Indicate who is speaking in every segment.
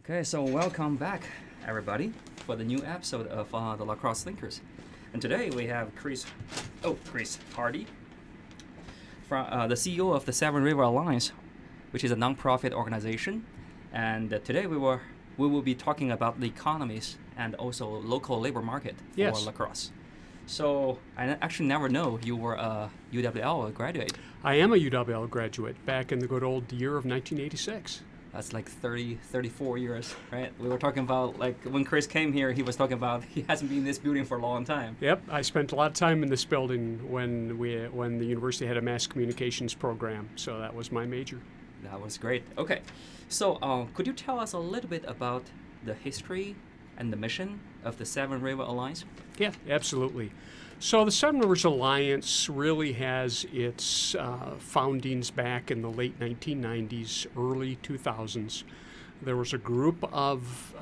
Speaker 1: Okay, so welcome back, everybody, for the new episode of the Crosse Thinkers. And today we have Chris Hardie, from the CEO of the Seven River Alliance, which is a non-profit organization. And today we will be talking about the economies and also local labor market for La Crosse. So I actually never know you were a UWL graduate.
Speaker 2: I am a UWL graduate back in the good old year of 1986.
Speaker 1: That's like 34 years, right? We were talking about, like, when Chris came here, he was talking about he hasn't been in this building for a long time.
Speaker 2: Yep, I spent a lot of time in this building when the university had a mass communications program, so that was my major.
Speaker 1: That was great. Okay, so could you tell us a little bit about the history and the mission of the Seven River Alliance?
Speaker 2: Yeah, absolutely. So the Seven Rivers Alliance really has its foundings back in the late 1990s, early 2000s. There was a group of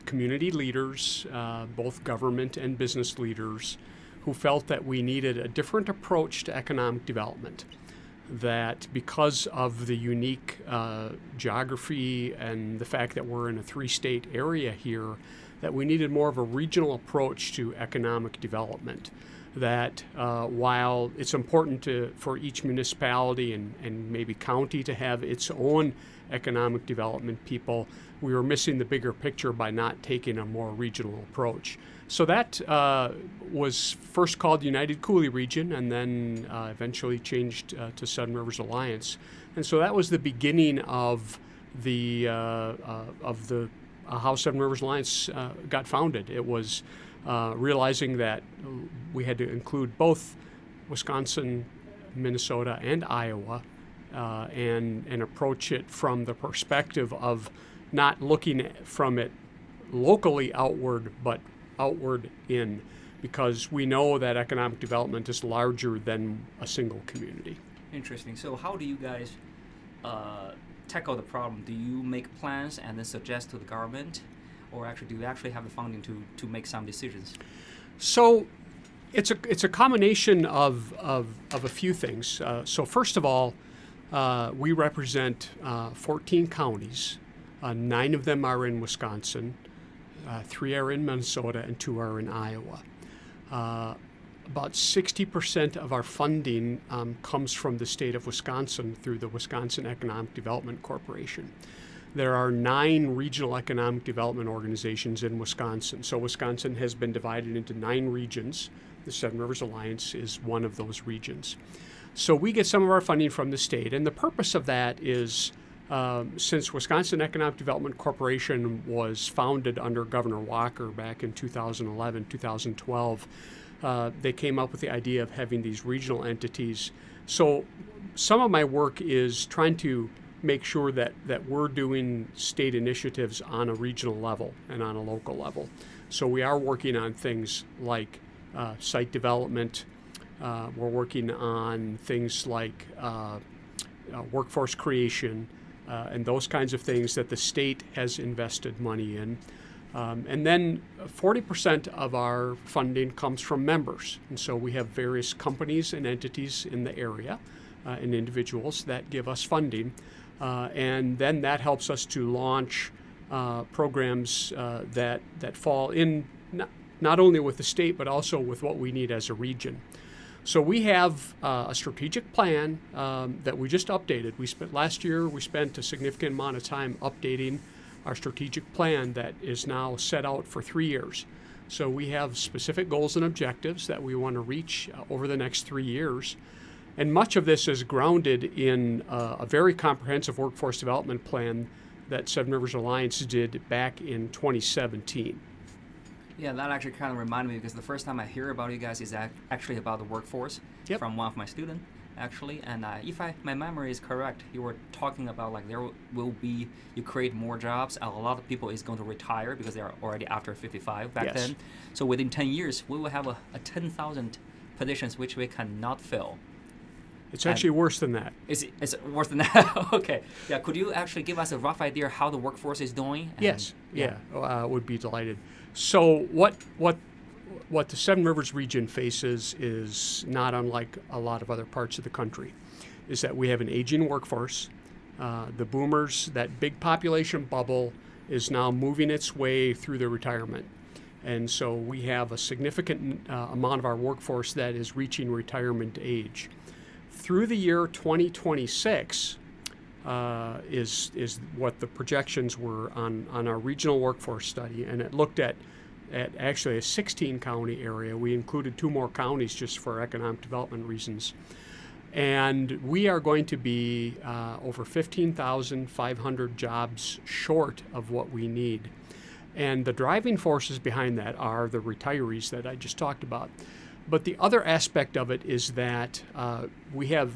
Speaker 2: community leaders, both government and business leaders, who felt that we needed a different approach to economic development. That because of the unique geography and the fact that we're in a three-state area here, that we needed more of a regional approach to economic development. That while it's important for each municipality and maybe county to have its own economic development people, we were missing the bigger picture by not taking a more regional approach. So that was first called United Coulee Region and then eventually changed to Seven Rivers Alliance. And so that was the beginning of the how Seven Rivers Alliance got founded. It was realizing that we had to include both Wisconsin, Minnesota, and Iowa and approach it from the perspective of not looking from it locally outward, but outward in, because we know that economic development is larger than a single community.
Speaker 1: Interesting. So how do you guys tackle the problem? Do you make plans and then suggest to the government, or actually do you actually have the funding to make some decisions?
Speaker 2: So it's a combination of a few things. So first of all, we represent 14 counties. 9 of them are in Wisconsin, 3 are in Minnesota, and 2 are in Iowa. About 60% of our funding comes from the state of Wisconsin through the Wisconsin Economic Development Corporation. There are 9 regional economic development organizations in Wisconsin. So Wisconsin has been divided into 9 regions. The Seven Rivers Alliance is one of those regions. So we get some of our funding from the state, and the purpose of that is since Wisconsin Economic Development Corporation was founded under Governor Walker back in 2011, 2012, they came up with the idea of having these regional entities. So some of my work is trying to make sure that we're doing state initiatives on a regional level and on a local level. So we are working on things like site development. We're working on things like workforce creation and those kinds of things that the state has invested money in. And then 40% of our funding comes from members. And so we have various companies and entities in the area and individuals that give us funding. And then that helps us to launch programs that fall in not only with the state, but also with what we need as a region. So we have a strategic plan that we just updated. Last year we spent a significant amount of time updating our strategic plan that is now set out for 3 years. So we have specific goals and objectives that we want to reach over the next 3 years. And much of this is grounded in a very comprehensive workforce development plan that Seven Rivers Alliance did back in 2017.
Speaker 1: Yeah, that actually kind of reminded me, because the first time I hear about you guys is actually about the workforce from one of my students, actually. And if my memory is correct, you were talking about like there will be, you create more jobs. A lot of people is going to retire because they are already after 55 back then. So within 10 years, we will have a 10,000 positions which we cannot fill.
Speaker 2: It's actually worse than that.
Speaker 1: It's worse than that? Okay. Yeah, could you actually give us a rough idea how the workforce is doing?
Speaker 2: Yes. Would be delighted. So what the Seven Rivers region faces is not unlike a lot of other parts of the country, is that we have an aging workforce. The boomers, that big population bubble, is now moving its way through the retirement. And so we have a significant amount of our workforce that is reaching retirement age. Through the year 2026 is what the projections were on our regional workforce study, and it looked at actually a 16-county area. We included 2 more counties just for economic development reasons. And we are going to be over 15,500 jobs short of what we need. And the driving forces behind that are the retirees that I just talked about. But the other aspect of it is that we have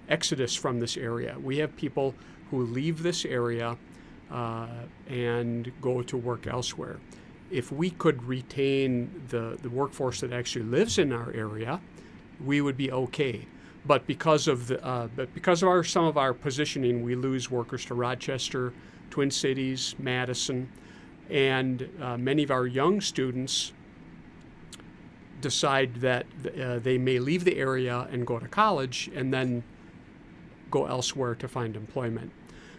Speaker 2: exodus from this area. We have people who leave this area and go to work elsewhere. If we could retain the workforce that actually lives in our area, we would be okay. But because of some of our positioning, we lose workers to Rochester, Twin Cities, Madison, and many of our young students decide that they may leave the area and go to college and then go elsewhere to find employment.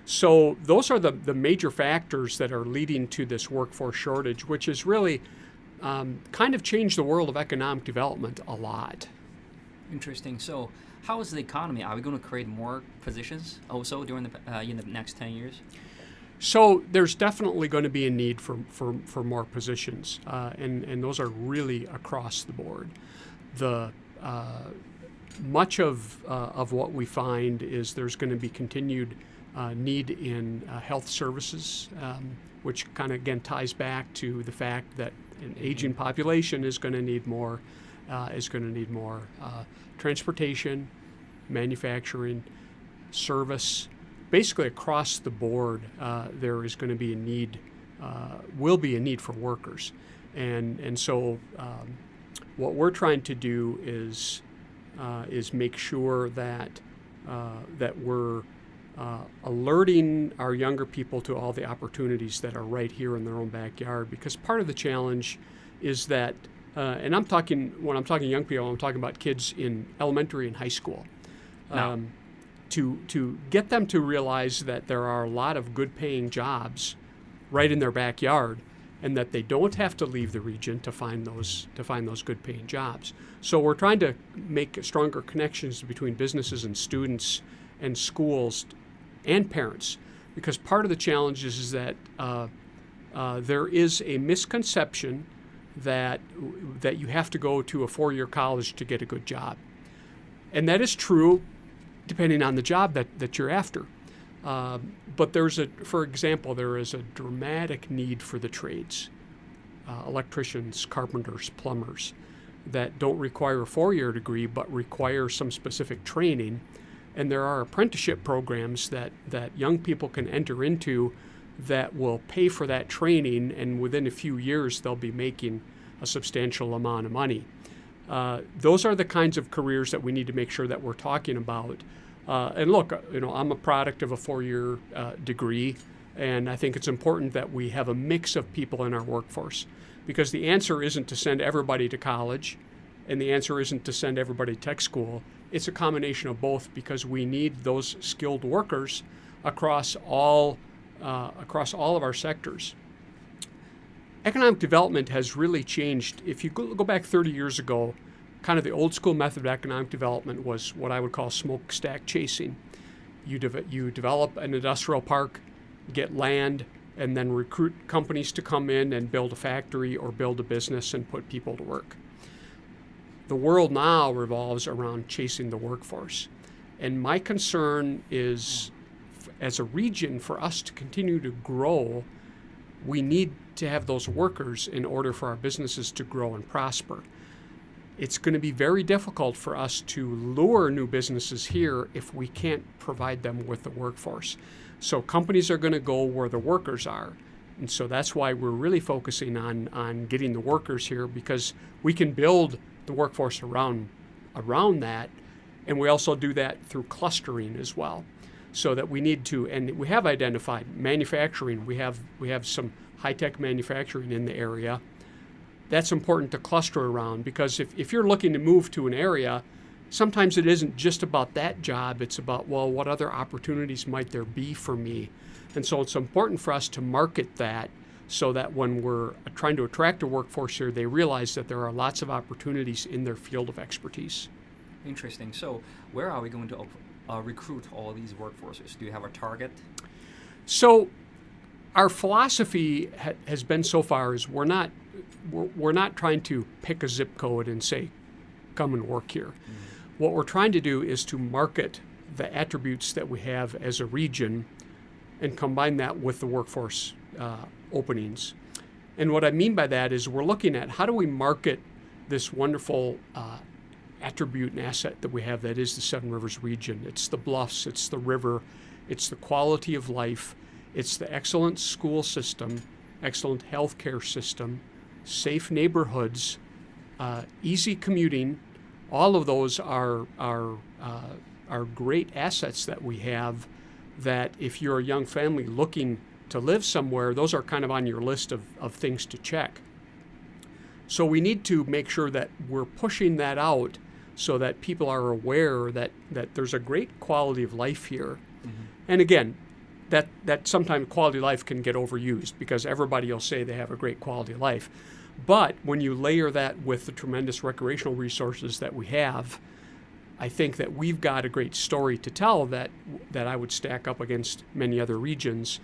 Speaker 2: So those are the major factors that are leading to this workforce shortage, which has really kind of changed the world of economic development a lot.
Speaker 1: Interesting. So how is the economy? Are we going to create more positions also during in the next 10 years?
Speaker 2: So there's definitely going to be a need for more positions, and those are really across the board. The much of what we find is there's going to be continued need in health services, which kind of again ties back to the fact that an aging population is going to need more. Transportation, manufacturing, service. Basically across the board, there is going to be a need, will be a need for workers, and so what we're trying to do is make sure that we're alerting our younger people to all the opportunities that are right here in their own backyard. Because part of the challenge is that, and when I'm talking young people, I'm talking about kids in elementary and high school.
Speaker 1: No.
Speaker 2: To get them to realize that there are a lot of good-paying jobs right in their backyard, and that they don't have to leave the region to find those good-paying jobs. So we're trying to make stronger connections between businesses and students and schools and parents, because part of the challenge is that there is a misconception that you have to go to a 4-year college to get a good job, and that is true depending on the job that you're after. But for example, there is a dramatic need for the trades, electricians, carpenters, plumbers, that don't require a 4-year degree but require some specific training. And there are apprenticeship programs that young people can enter into that will pay for that training, and within a few years they'll be making a substantial amount of money. Those are the kinds of careers that we need to make sure that we're talking about. And look, I'm a product of a 4-year degree, and I think it's important that we have a mix of people in our workforce, because the answer isn't to send everybody to college, and the answer isn't to send everybody to tech school. It's a combination of both, because we need those skilled workers across all of our sectors. Economic development has really changed. If you go back 30 years ago, kind of the old school method of economic development was what I would call smokestack chasing. You develop an industrial park, get land, and then recruit companies to come in and build a factory or build a business and put people to work. The world now revolves around chasing the workforce. And my concern is, as a region, for us to continue to grow, we need to have those workers in order for our businesses to grow and prosper. It's going to be very difficult for us to lure new businesses here if we can't provide them with the workforce. So companies are going to go where the workers are. And so that's why we're really focusing on getting the workers here, because we can build the workforce around that. And we also do that through clustering as well. So that we need to, and we have identified manufacturing. We have some high-tech manufacturing in the area. That's important to cluster around, because if you're looking to move to an area sometimes it isn't just about that job. It's about, well, what other opportunities might there be for me? And so it's important for us to market that so that when we're trying to attract a workforce here, they realize that there are lots of opportunities in their field of expertise.
Speaker 1: Interesting. So where are we going to recruit all these workforces? Do you have a target?
Speaker 2: So our philosophy has been so far is we're not trying to pick a zip code and say, come and work here. Mm-hmm. What we're trying to do is to market the attributes that we have as a region and combine that with the workforce openings. And what I mean by that is we're looking at how do we market this wonderful attribute and asset that we have that is the Seven Rivers region. It's the bluffs, it's the river, it's the quality of life, it's the excellent school system, excellent healthcare system, safe neighborhoods, easy commuting. All of those are great assets that we have that if you're a young family looking to live somewhere, those are kind of on your list of things to check. So we need to make sure that we're pushing that out so that people are aware that there's a great quality of life here. Mm-hmm. And again, that sometimes quality of life can get overused because everybody will say they have a great quality of life. But when you layer that with the tremendous recreational resources that we have, I think that we've got a great story to tell that I would stack up against many other regions.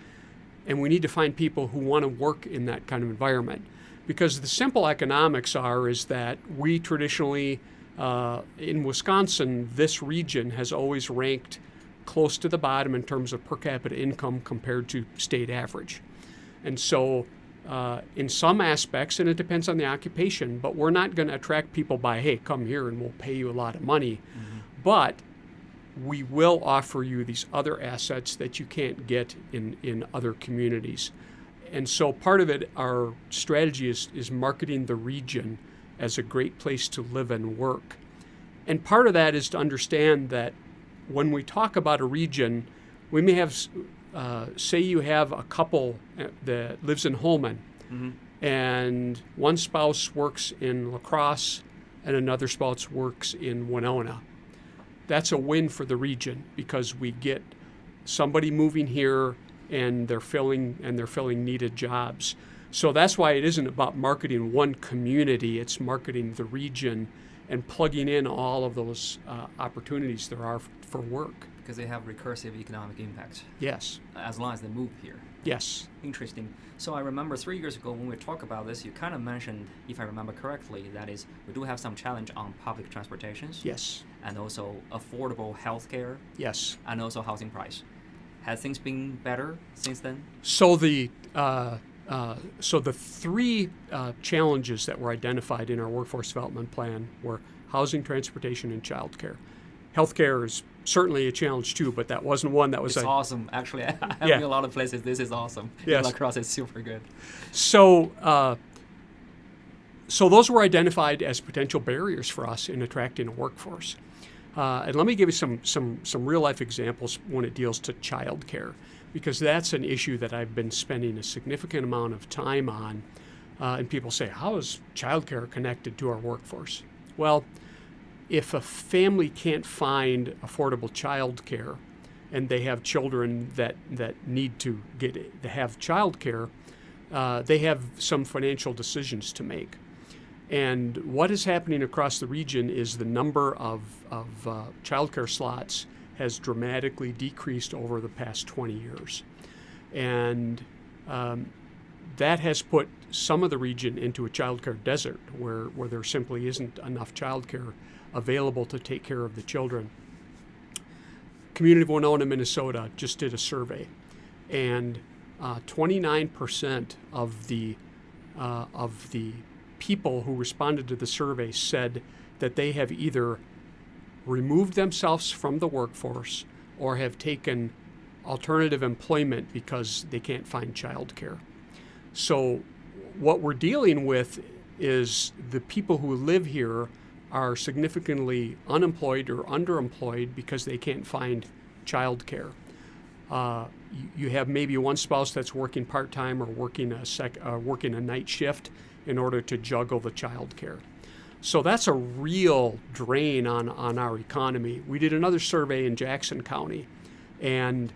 Speaker 2: And we need to find people who want to work in that kind of environment. Because the simple economics is that we traditionally, in Wisconsin, this region has always ranked close to the bottom in terms of per capita income compared to state average. And so in some aspects, and it depends on the occupation, but we're not going to attract people by, hey, come here and we'll pay you a lot of money. Mm-hmm. But we will offer you these other assets that you can't get in other communities. And so part of it, our strategy is marketing the region as a great place to live and work. And part of that is to understand that when we talk about a region, we may have, say you have a couple that lives in Holmen, mm-hmm. and one spouse works in La Crosse and another spouse works in Winona. That's a win for the region because we get somebody moving here and they're filling needed jobs. So that's why it isn't about marketing one community, it's marketing the region and plugging in all of those opportunities there are for work.
Speaker 1: Because they have recursive economic impact.
Speaker 2: Yes.
Speaker 1: As long as they move here.
Speaker 2: Yes.
Speaker 1: Interesting. So I remember 3 years ago when we talked about this, you kind of mentioned, if I remember correctly, that is, we do have some challenge on public transportations.
Speaker 2: Yes.
Speaker 1: And also affordable healthcare.
Speaker 2: Yes.
Speaker 1: And also housing price. Has things been better since then?
Speaker 2: So the three challenges that were identified in our workforce development plan were housing, transportation, and childcare. Healthcare is certainly a challenge too, but that wasn't one that was.
Speaker 1: It's awesome. Actually, I have been a lot of places. This is awesome.
Speaker 2: Yes.
Speaker 1: La Crosse is super good.
Speaker 2: So those were identified as potential barriers for us in attracting a workforce. And let me give you some real life examples when it deals to childcare, because that's an issue that I've been spending a significant amount of time on. And people say, how is childcare connected to our workforce? Well, if a family can't find affordable childcare and they have children that need to have childcare, they have some financial decisions to make. And what is happening across the region is the number of childcare slots has dramatically decreased over the past 20 years. And that has put some of the region into a childcare desert where there simply isn't enough childcare available to take care of the children. Community of Winona, Minnesota just did a survey, and 29% of the people who responded to the survey said that they have either removed themselves from the workforce or have taken alternative employment because they can't find childcare. So what we're dealing with is the people who live here are significantly unemployed or underemployed because they can't find childcare. You have maybe one spouse that's working part-time or working a night shift in order to juggle the childcare. So that's a real drain on our economy. We did another survey in Jackson County, and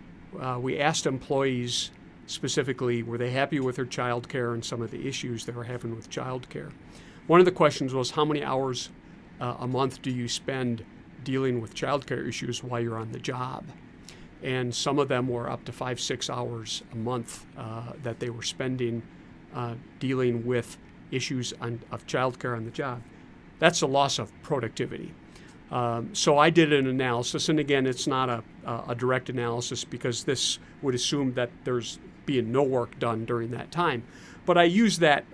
Speaker 2: we asked employees specifically, were they happy with their child care and some of the issues they were having with child care. One of the questions was, how many hours a month do you spend dealing with child care issues while you're on the job? And some of them were up to 5-6 hours a month that they were spending dealing with issues of child care on the job. That's a loss of productivity. So I did an analysis, and again, it's not a direct analysis because this would assume that there's being no work done during that time. But I use that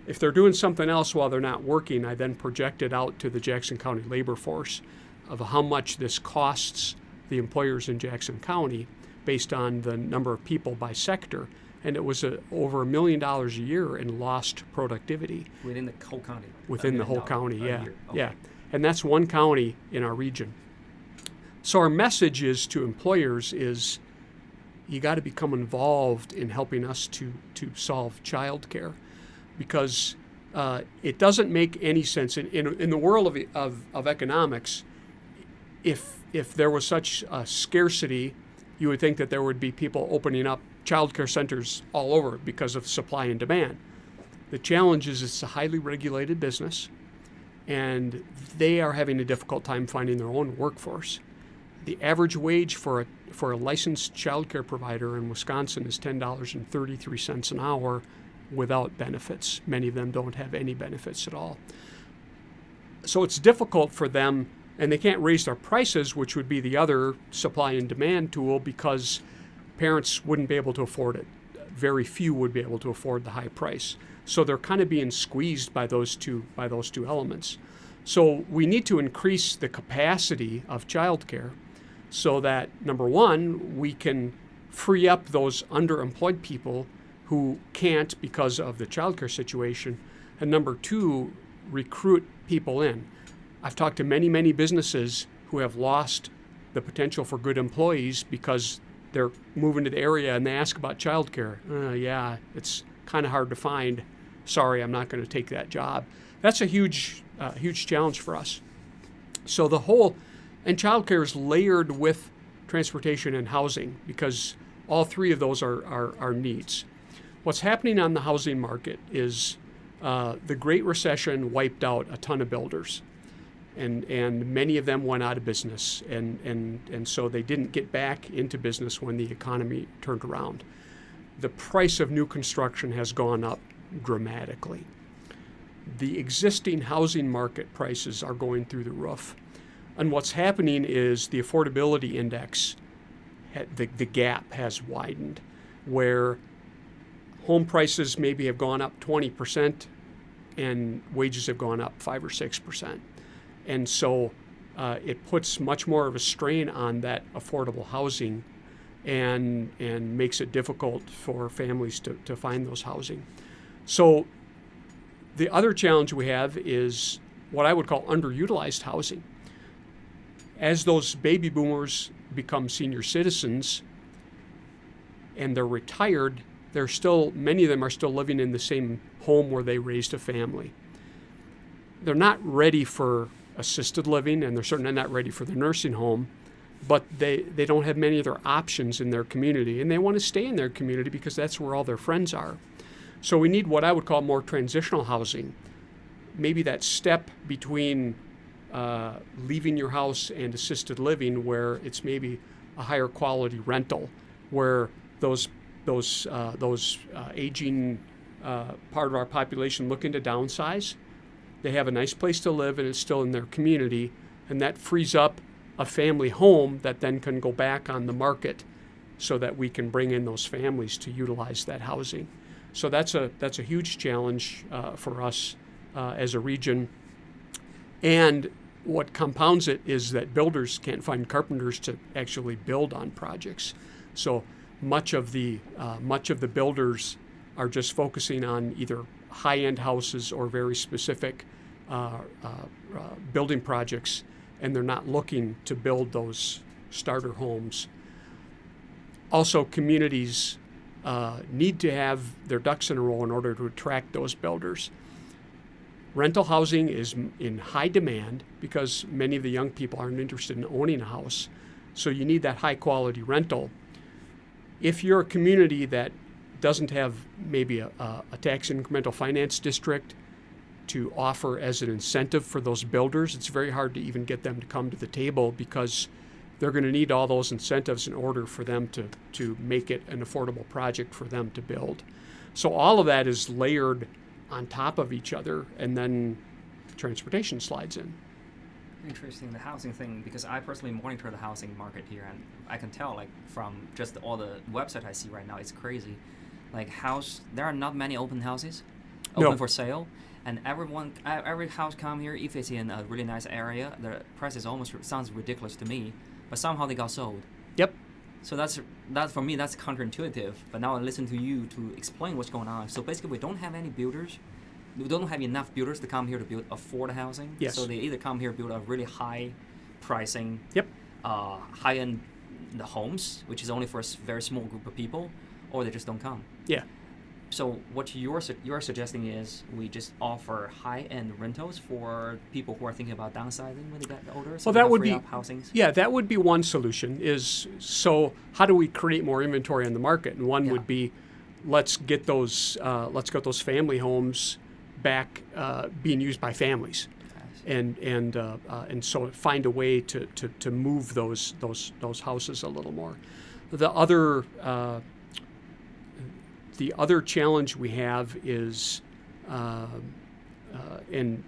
Speaker 2: if they're doing something else while they're not working, I then project it out to the Jackson County labor force of how much this costs the employers in Jackson County based on the number of people by sector. And it was over $1 million a year in lost productivity.
Speaker 1: Within the whole county?
Speaker 2: Within the whole county, yeah.
Speaker 1: Okay.
Speaker 2: Yeah. And that's one county in our region. So our message is to employers is you got to become involved in helping us to solve child care, because it doesn't make any sense in the world of economics. If there was such a scarcity, you would think that there would be people opening up child care centers all over because of supply and demand. The challenge is it's a highly regulated business, and they are having a difficult time finding their own workforce. The average wage for a licensed child care provider in Wisconsin is $10.33 an hour without benefits. Many of them don't have any benefits at all. So it's difficult for them, and they can't raise their prices, which would be the other supply and demand tool, because parents wouldn't be able to afford it. Very few would be able to afford the high price. So they're kind of being squeezed by those two elements. So we need to increase the capacity of childcare so that, number one, we can free up those underemployed people who can't because of the childcare situation, and number two, recruit people in. I've talked to many, many businesses who have lost the potential for good employees because they're moving to the area and they ask about childcare. Yeah, it's kind of hard to find. Sorry, I'm not going to take that job. That's a huge challenge for us. So and childcare is layered with transportation and housing because all three of those are needs. What's happening on the housing market is the Great Recession wiped out a ton of builders. And many of them went out of business, and so they didn't get back into business when the economy turned around. The price of new construction has gone up dramatically. The existing housing market prices are going through the roof. And what's happening is the affordability index, the gap has widened, where home prices maybe have gone up 20% and wages have gone up 5 or 6%. And so it puts much more of a strain on that affordable housing and makes it difficult for families to find those housing. So the other challenge we have is what I would call underutilized housing. As those baby boomers become senior citizens and they're retired, many of them are still living in the same home where they raised a family. They're not ready for assisted living, and they're certainly not ready for the nursing home, but they don't have many other options in their community, and they want to stay in their community because that's where all their friends are. So we need what I would call more transitional housing, maybe that step between leaving your house and assisted living, where it's maybe a higher quality rental, where those aging part of our population looking to downsize. They have a nice place to live and it's still in their community, and that frees up a family home that then can go back on the market so that we can bring in those families to utilize that housing. So that's a huge challenge for us as a region. And what compounds it is that builders can't find carpenters to actually build on projects. So much of the builders are just focusing on either high-end houses or very specific building projects, and they're not looking to build those starter homes. Also, communities need to have their ducks in a row in order to attract those builders. rental housing is in high demand because many of the young people aren't interested in owning a house. So you need that high quality rental. If you're a community that doesn't have maybe a tax incremental finance district to offer as an incentive for those builders, it's very hard to even get them to come to the table because they're going to need all those incentives in order for them to make it an affordable project for them to build. So all of that is layered on top of each other, and then transportation slides in.
Speaker 1: Interesting, the housing thing, because I personally monitor the housing market here, and I can tell, like, from just all the website I see right now, it's crazy. Like, there are not many open houses open for sale, and every house come here, if it's in a really nice area, the price is sounds ridiculous to me, but somehow they got sold.
Speaker 2: Yep.
Speaker 1: So that's for me, that's counterintuitive. But now I listen to you to explain what's going on. So basically, we don't have any builders. We don't have enough builders to come here to afford housing.
Speaker 2: Yes.
Speaker 1: So they either come here build a really high pricing,
Speaker 2: Yep.
Speaker 1: high-end homes, which is only for a very small group of people, or they just don't come.
Speaker 2: Yeah.
Speaker 1: So what you're suggesting is we just offer high-end rentals for people who are thinking about downsizing when they get older. So
Speaker 2: Well, that would be
Speaker 1: housings.
Speaker 2: Yeah, that would be one solution. So how do we create more inventory on the market? And one would be, let's get those family homes back being used by families, and so find a way to move those houses a little more. The other challenge we have is in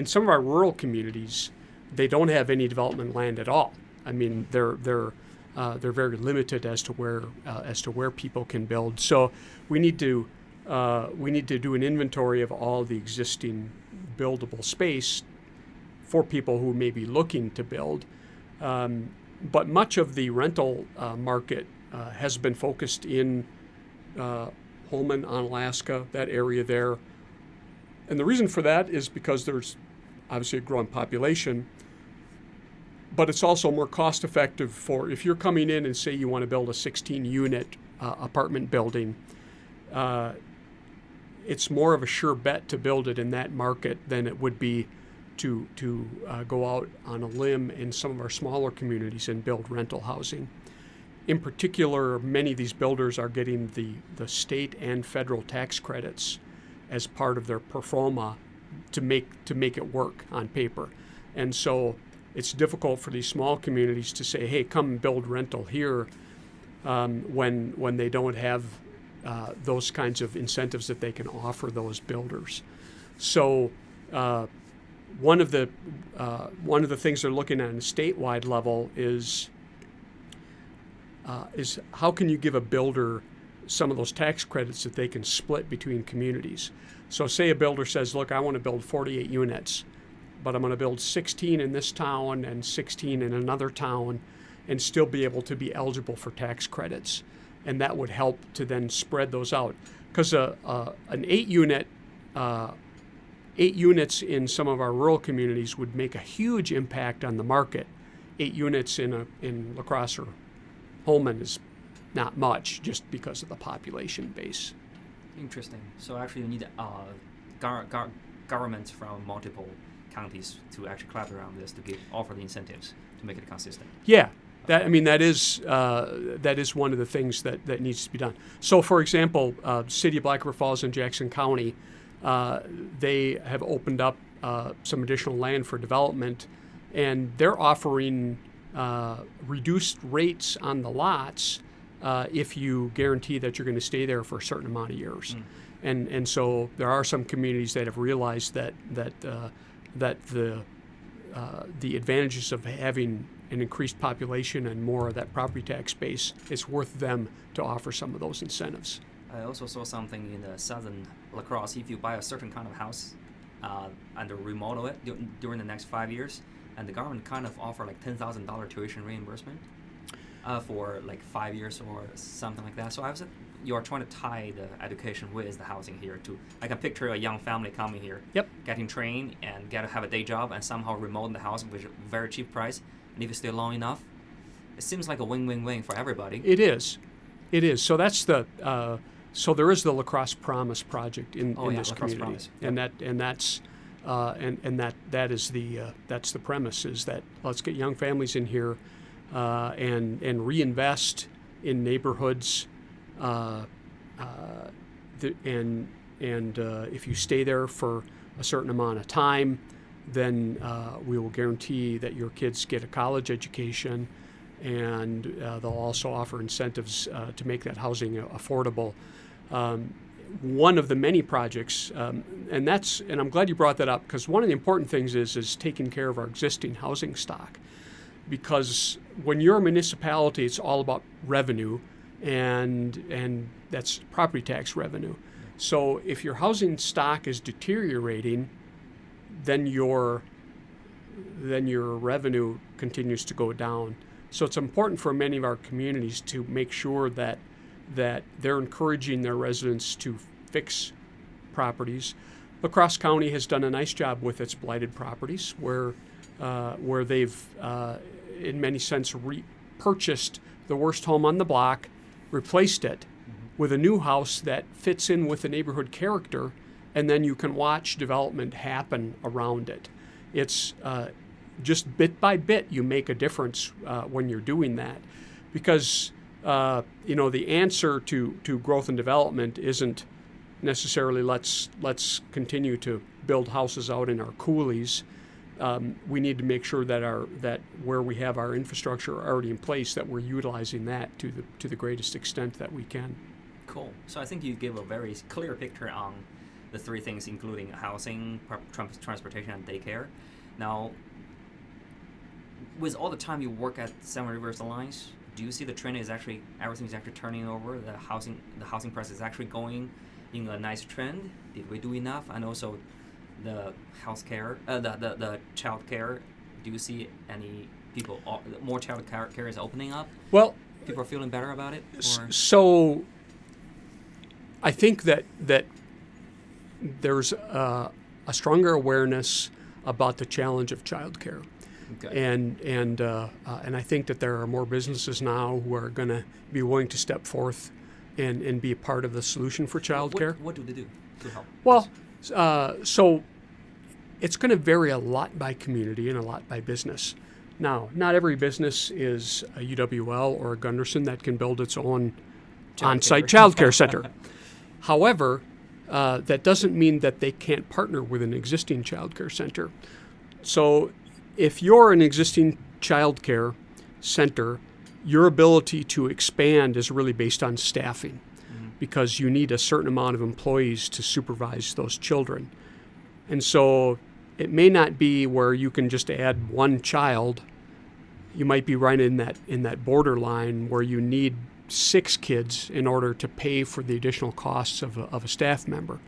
Speaker 2: some of our rural communities, they don't have any development land at all. I mean, they're very limited as to where people can build. So we need to do an inventory of all the existing buildable space for people who may be looking to build. But much of the rental market has been focused in Holman, Onalaska, that area there. And the reason for that is because there's obviously a growing population, but it's also more cost effective for, if you're coming in and say you want to build a 16-unit apartment building, it's more of a sure bet to build it in that market than it would be to go out on a limb in some of our smaller communities and build rental housing. In particular, many of these builders are getting the state and federal tax credits as part of their pro forma to make it work on paper. And so it's difficult for these small communities to say, hey, come and build rental here, when they don't have those kinds of incentives that they can offer those builders. So one of the things they're looking at on a statewide level is how can you give a builder some of those tax credits that they can split between communities. So say a builder says, look, I want to build 48 units, but I'm going to build 16 in this town and 16 in another town and still be able to be eligible for tax credits. And that would help to then spread those out. Because an 8 units in some of our rural communities would make a huge impact on the market. 8 units in La Crosse or Holman is not much, just because of the population base.
Speaker 1: Interesting. So actually, you need governments from multiple counties to actually collaborate on this to offer the incentives to make it consistent.
Speaker 2: Yeah, that is one of the things that needs to be done. So, for example, City of Black River Falls and Jackson County, they have opened up some additional land for development, and they're offering reduced rates on the lots if you guarantee that you're going to stay there for a certain amount of years. And so there are some communities that have realized that the advantages of having an increased population and more of that property tax base, it's worth them to offer some of those incentives.
Speaker 1: I also saw something in the southern La Crosse. If you buy a certain kind of house and remodel it during the next 5 years, and the government kind of offer like $10,000 tuition reimbursement for like 5 years or something like that. So you're trying to tie the education with the housing here too. I can picture a young family coming here, getting trained and have a day job and somehow remodel the house with a very cheap price. And if you stay long enough, it seems like a win-win-win for everybody.
Speaker 2: It is. So that's So there is the La Crosse Promise project in this
Speaker 1: La Crosse
Speaker 2: community,
Speaker 1: Promise.
Speaker 2: and that's the premise, is that let's get young families in here and reinvest in neighborhoods, if you stay there for a certain amount of time, then we will guarantee that your kids get a college education, and they'll also offer incentives to make that housing affordable. One of the many projects, and I'm glad you brought that up, because one of the important things is taking care of our existing housing stock. Because when you're a municipality, it's all about revenue, and that's property tax revenue. So if your housing stock is deteriorating, then your revenue continues to go down. So it's important for many of our communities to make sure that they're encouraging their residents to fix properties. La Crosse County has done a nice job with its blighted properties, where they've, in many sense, purchased the worst home on the block, replaced it with a new house that fits in with the neighborhood character, and then you can watch development happen around it. It's just bit by bit you make a difference when you're doing that, because the answer to growth and development isn't necessarily let's continue to build houses out in our coulees. We need to make sure that where we have our infrastructure already in place, that we're utilizing that to the greatest extent that we can.
Speaker 1: Cool. So I think you give a very clear picture on the three things, including housing, transportation, and daycare. Now, with all the time you work at Seven Rivers Alliance, do you see the trend is actually everything is actually turning over? The housing price is actually going in a nice trend. Did we do enough? And also, the healthcare, the child care. Do you see any people more child care is opening up?
Speaker 2: Well,
Speaker 1: people are feeling better about it.
Speaker 2: So, I think that there's a stronger awareness about the challenge of child care.
Speaker 1: Okay.
Speaker 2: And I think that there are more businesses now who are going to be willing to step forth and be a part of the solution for child care.
Speaker 1: What do they do to help?
Speaker 2: Well, so it's going to vary a lot by community and a lot by business. Now, not every business is a UWL or a Gunderson that can build its own on-site child care center. However, that doesn't mean that they can't partner with an existing child care center. So if you're an existing child care center, your ability to expand is really based on staffing, because you need a certain amount of employees to supervise those children. And so it may not be where you can just add one child. You might be right in that borderline where you need 6 kids in order to pay for the additional costs of a staff member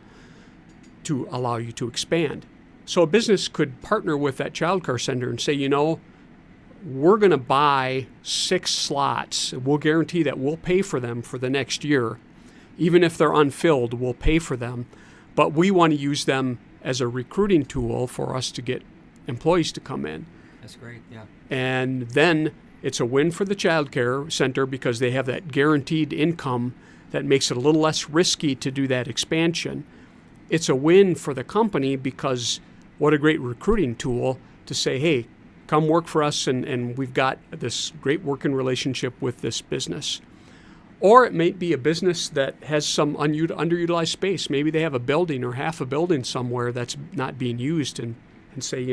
Speaker 2: to allow you to expand. So a business could partner with that child care center and say, we're going to buy 6 slots. We'll guarantee that we'll pay for them for the next year. Even if they're unfilled, we'll pay for them. But we want to use them as a recruiting tool for us to get employees to come in.
Speaker 1: That's great, yeah.
Speaker 2: And then it's a win for the child care center, because they have that guaranteed income that makes it a little less risky to do that expansion. It's a win for the company, because what a great recruiting tool to say, hey, come work for us, and we've got this great working relationship with this business. Or it may be a business that has some underutilized space. Maybe they have a building or half a building somewhere that's not being used, and say,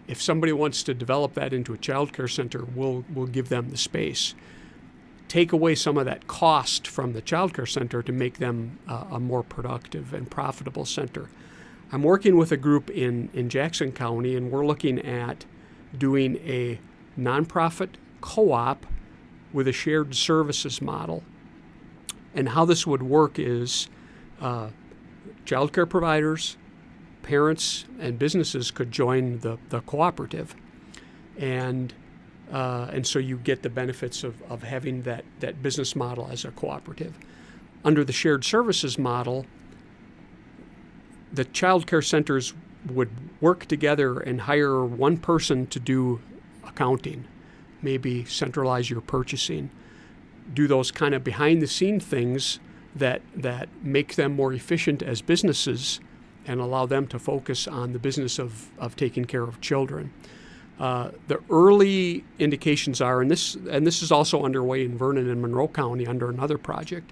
Speaker 2: if somebody wants to develop that into a child care center, we'll give them the space. Take away some of that cost from the child care center to make them a more productive and profitable center. I'm working with a group in Jackson County, and we're looking at doing a nonprofit co-op with a shared services model. And how this would work is child care providers, parents, and businesses could join the cooperative. And so you get the benefits of having that business model as a cooperative. Under the shared services model, the child care centers would work together and hire one person to do accounting, maybe centralize your purchasing. do those kind of behind the scene things that make them more efficient as businesses and allow them to focus on the business of taking care of children. The early indications are, and this is also underway in Vernon and Monroe County under another project,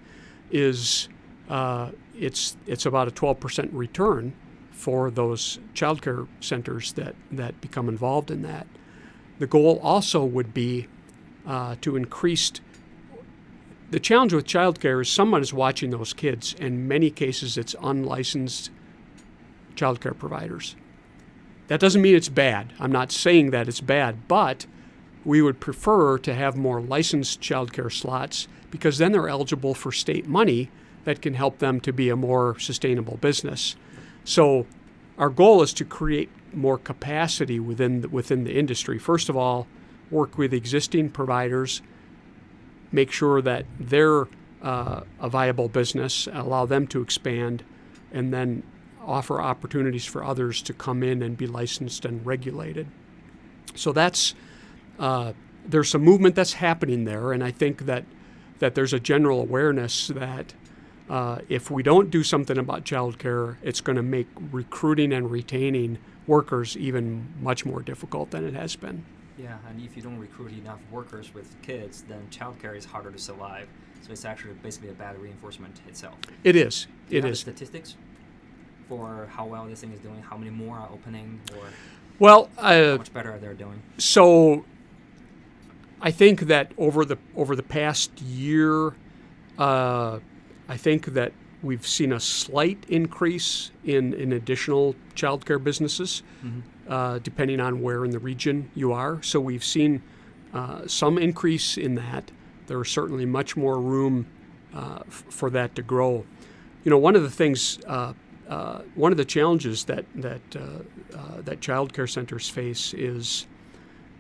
Speaker 2: is it's about a 12% return for those child care centers that become involved in that. The goal also would be to increase. The challenge with child care is someone is watching those kids. In many cases, it's unlicensed child care providers. That doesn't mean it's bad. I'm not saying that it's bad, but we would prefer to have more licensed child care slots because then they're eligible for state money that can help them to be a more sustainable business. So our goal is to create more capacity within the industry. First of all, work with existing providers, make sure that they're a viable business, allow them to expand, and then offer opportunities for others to come in and be licensed and regulated. So that's there's some movement that's happening there, and I think that there's a general awareness that if we don't do something about childcare, it's going to make recruiting and retaining workers even much more difficult than it has been.
Speaker 1: Yeah, and if you don't recruit enough workers with kids, then childcare is harder to survive. So it's actually basically a bad reinforcement itself.
Speaker 2: It is.
Speaker 1: Do you
Speaker 2: it
Speaker 1: have
Speaker 2: is.
Speaker 1: Statistics for how well this thing is doing, how many more are opening,
Speaker 2: or
Speaker 1: how much better they're doing?
Speaker 2: So I think that over the past year, I think that we've seen a slight increase in additional childcare businesses, depending on where in the region you are. So we've seen some increase in that. There's certainly much more room for that to grow. One of the things, one of the challenges that child care centers face is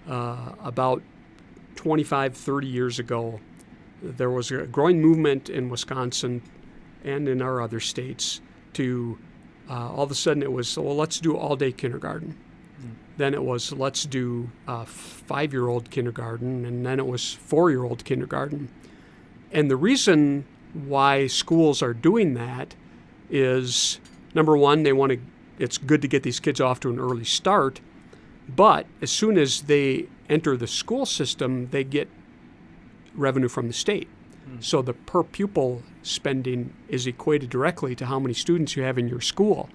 Speaker 2: about 25, 30 years ago, there was a growing movement in Wisconsin and in our other states to all of a sudden it was, well, let's do all-day kindergarten. Then it was, let's do 5-year-old kindergarten, and then it was 4-year-old kindergarten. And the reason why schools are doing that is, number one, it's good to get these kids off to an early start, but as soon as they enter the school system, they get revenue from the state. So the per pupil spending is equated directly to how many students you have in your school.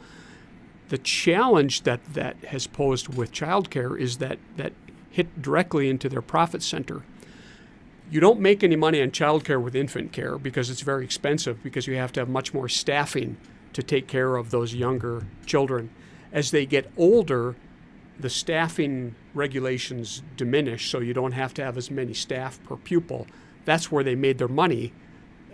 Speaker 2: The challenge that has posed with childcare is that hit directly into their profit center. You don't make any money on childcare with infant care because it's very expensive, because you have to have much more staffing to take care of those younger children. As they get older, the staffing regulations diminish, so you don't have to have as many staff per pupil. That's where they made their money.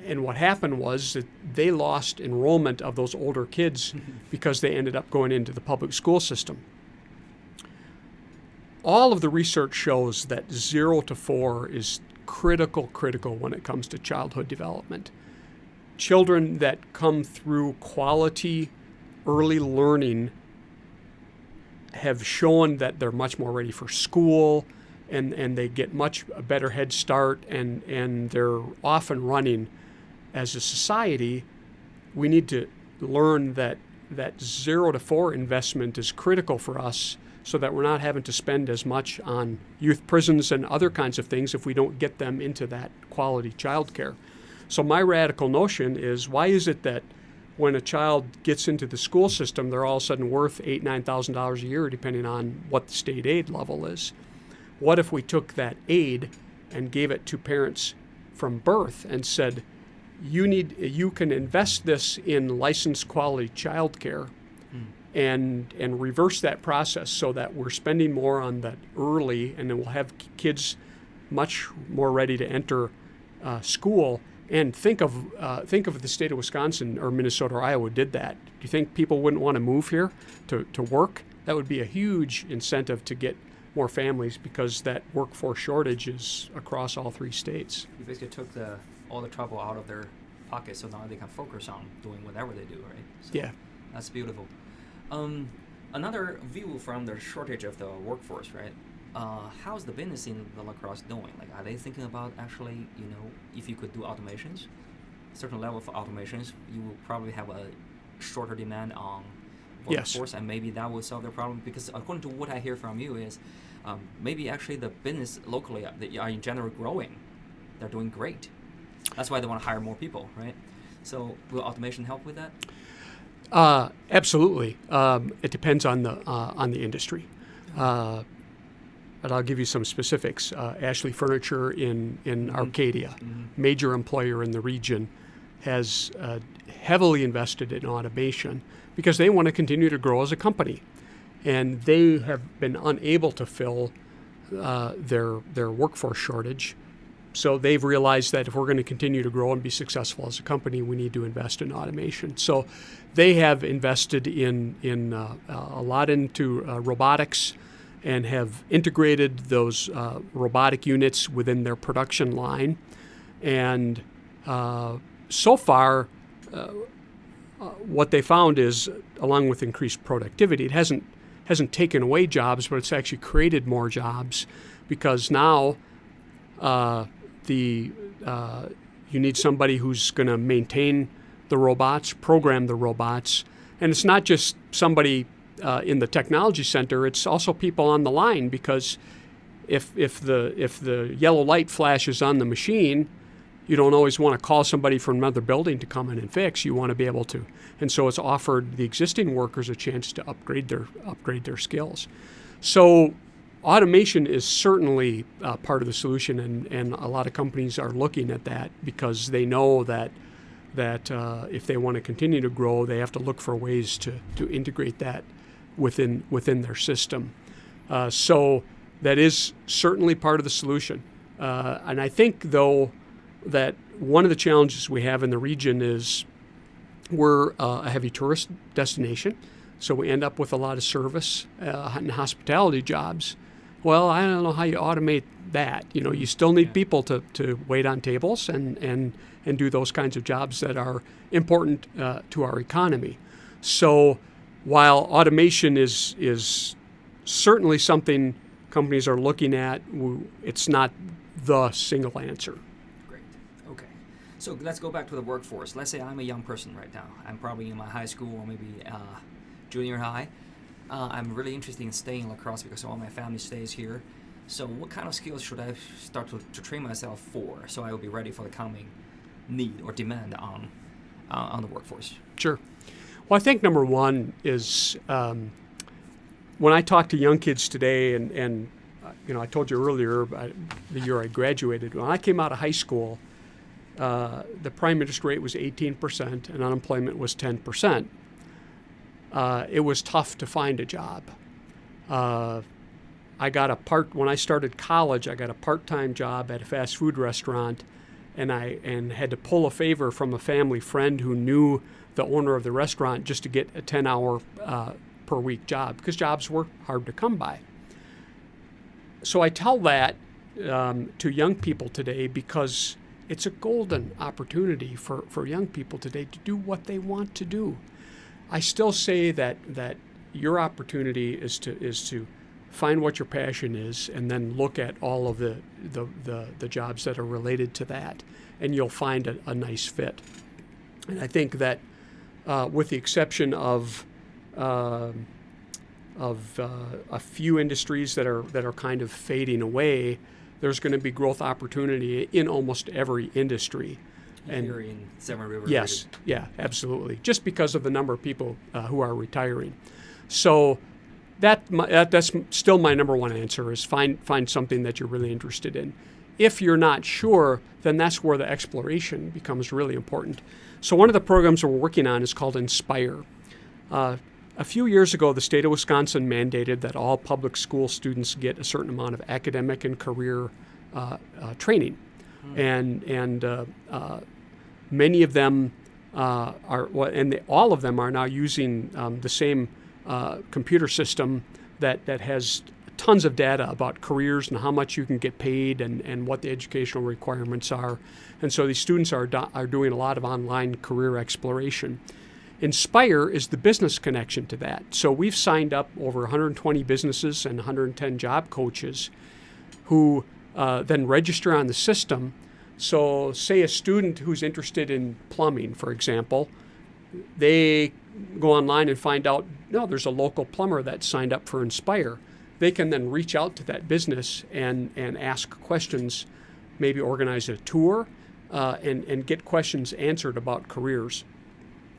Speaker 2: And what happened was that they lost enrollment of those older kids because they ended up going into the public school system. All of the research shows that 0 to 4 is critical when it comes to childhood development. Children that come through quality early learning have shown that they're much more ready for school, and they get much a better head start, and they're off and running. As a society, we need to learn that 0 to 4 investment is critical for us, so that we're not having to spend as much on youth prisons and other kinds of things if we don't get them into that quality childcare. So my radical notion is, why is it that when a child gets into the school system, they're all of a sudden worth $8,000, $9,000 a year, depending on what the state aid level is? What if we took that aid and gave it to parents from birth and said, you can invest this in licensed quality childcare, and reverse that process so that we're spending more on that early, and then we'll have kids much more ready to enter school. And think of the state of Wisconsin or Minnesota or Iowa did that. Do you think people wouldn't want to move here to work? That would be a huge incentive to get more families, because that workforce shortage is across all 3 states.
Speaker 1: You basically took all the trouble out of their pocket, so now they can focus on doing whatever they do, right? So
Speaker 2: yeah.
Speaker 1: That's beautiful. Another view from the shortage of the workforce, right? how's the business in the La Crosse doing? Like, are they thinking about actually, if you could do automations, certain level of automations, you will probably have a shorter demand on workforce, and maybe that will solve their problem. Because according to what I hear from you is, maybe actually the business locally they are in general growing. They're doing great. That's why they want to hire more people, right? So will automation help with that?
Speaker 2: Absolutely. It depends on the industry. But I'll give you some specifics. Ashley Furniture in Arcadia, major employer in the region, has heavily invested in automation because they want to continue to grow as a company. And they have been unable to fill their workforce shortage. So they've realized that if we're going to continue to grow and be successful as a company, we need to invest in automation. So they have invested in a lot into robotics and have integrated those robotic units within their production line. And so far, what they found is, along with increased productivity, it hasn't taken away jobs, but it's actually created more jobs, because now you need somebody who's going to maintain the robots, program the robots, and it's not just somebody in the technology center. It's also people on the line, because if the yellow light flashes on the machine, you don't always want to call somebody from another building to come in and fix. You want to be able to, and so it's offered the existing workers a chance to upgrade their skills. So automation is certainly part of the solution, and a lot of companies are looking at that because they know that if they want to continue to grow, they have to look for ways to integrate that within their system. So that is certainly part of the solution. And I think, though, that one of the challenges we have in the region is we're a heavy tourist destination, so we end up with a lot of service and hospitality jobs. Well, I don't know how you automate that. You still need people to wait on tables and do those kinds of jobs that are important to our economy. So while automation is certainly something companies are looking at, it's not the single answer.
Speaker 1: Great. Okay. So let's go back to the workforce. Let's say I'm a young person right now. I'm probably in my high school or maybe junior high. I'm really interested in staying in La Crosse because all my family stays here. So what kind of skills should I start to train myself for, so I will be ready for the coming need or demand on the workforce?
Speaker 2: Sure. Well, I think number one is when I talk to young kids today, and I told you earlier the year I graduated. When I came out of high school, the prime interest rate was 18% and unemployment was 10%. It was tough to find a job. When I started college, I got a part-time job at a fast food restaurant, and had to pull a favor from a family friend who knew the owner of the restaurant just to get a 10-hour per week job, because jobs were hard to come by. So I tell that to young people today because it's a golden opportunity for young people today to do what they want to do. I still say that your opportunity is to find what your passion is, and then look at all of the jobs that are related to that, and you'll find a nice fit. And I think that with the exception of a few industries that are kind of fading away, there's going to be growth opportunity in almost every industry.
Speaker 1: And here in Severn River.
Speaker 2: Yes, yeah, absolutely. Just because of the number of people who are retiring. So that's still my number one answer, is find something that you're really interested in. If you're not sure, then that's where the exploration becomes really important. So one of the programs we're working on is called Inspire. A few years ago, the state of Wisconsin mandated that all public school students get a certain amount of academic and career training. And many of them all of them are now using the same computer system that has tons of data about careers and how much you can get paid and what the educational requirements are. And so these students are doing a lot of online career exploration. Inspire is the business connection to that. So we've signed up over 120 businesses and 110 job coaches who then register on the system. So say a student who's interested in plumbing, for example, they go online and find out, no, there's a local plumber that's signed up for Inspire. They can then reach out to that business and ask questions, maybe organize a tour, and get questions answered about careers.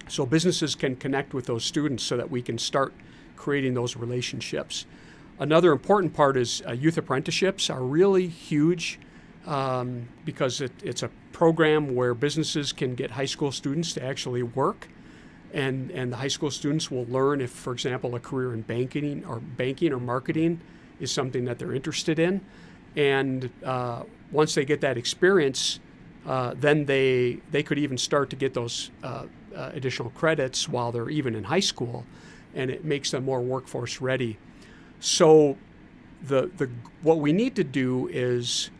Speaker 2: So businesses can connect with those students so that we can start creating those relationships. Another important part is youth apprenticeships are really huge because it's a program where businesses can get high school students to actually work, and the high school students will learn if, for example, a career in banking or marketing is something that they're interested in. And once they get that experience, then they could even start to get those additional credits while they're even in high school, and it makes them more workforce ready. So what we need to do is,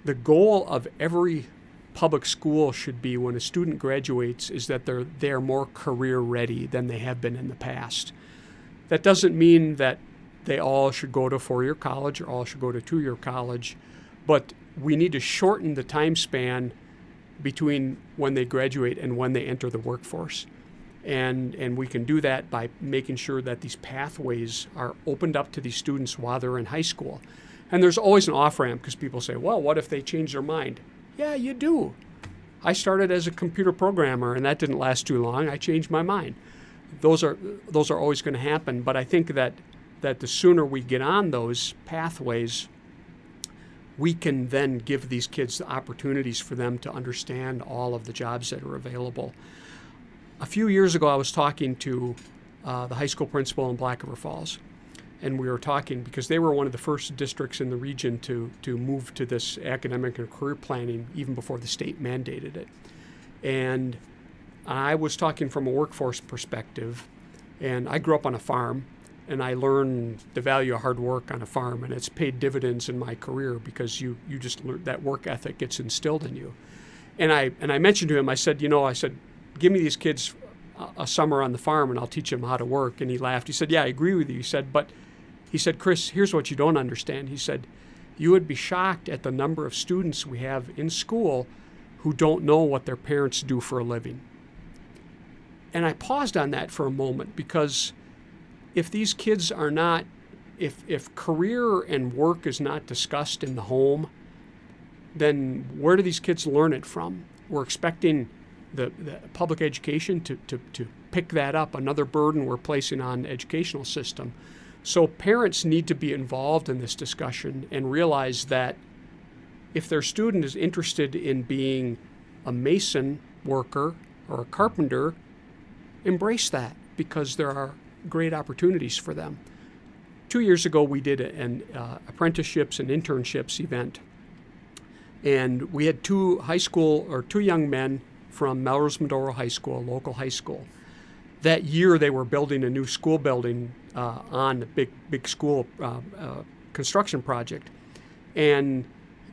Speaker 2: the goal of every public school should be, when a student graduates, is that they're more career ready than they have been in the past. That doesn't mean that they all should go to 4-year college or all should go to 2-year college, but we need to shorten the time span between when they graduate and when they enter the workforce. And we can do that by making sure that these pathways are opened up to these students while they're in high school. And there's always an off-ramp, because people say, well, what if they change their mind? Yeah, you do. I started as a computer programmer, and that didn't last too long. I changed my mind. Those are always going to happen. But I think that the sooner we get on those pathways, we can then give these kids the opportunities for them to understand all of the jobs that are available. A few years ago, I was talking to the high school principal in Black River Falls, and we were talking because they were one of the first districts in the region to move to this academic and career planning even before the state mandated it. And I was talking from a workforce perspective, and I grew up on a farm, and I learned the value of hard work on a farm, and it's paid dividends in my career because you just learn that work ethic gets instilled in you. And I mentioned to him, I said, give me these kids a summer on the farm and I'll teach them how to work. And he laughed. He said, yeah, I agree with you. He said, Chris, here's what you don't understand. He said, you would be shocked at the number of students we have in school who don't know what their parents do for a living. And I paused on that for a moment, because if these kids are not, if career and work is not discussed in the home, then where do these kids learn it from? We're expecting the public education to pick that up, another burden we're placing on the educational system. So parents need to be involved in this discussion and realize that if their student is interested in being a mason worker or a carpenter, embrace that, because there are great opportunities for them. 2 years ago, we did an apprenticeships and internships event, and we had two young men from Melrose Medoro High School, a local high school. That year, they were building a new school building on a big school construction project. And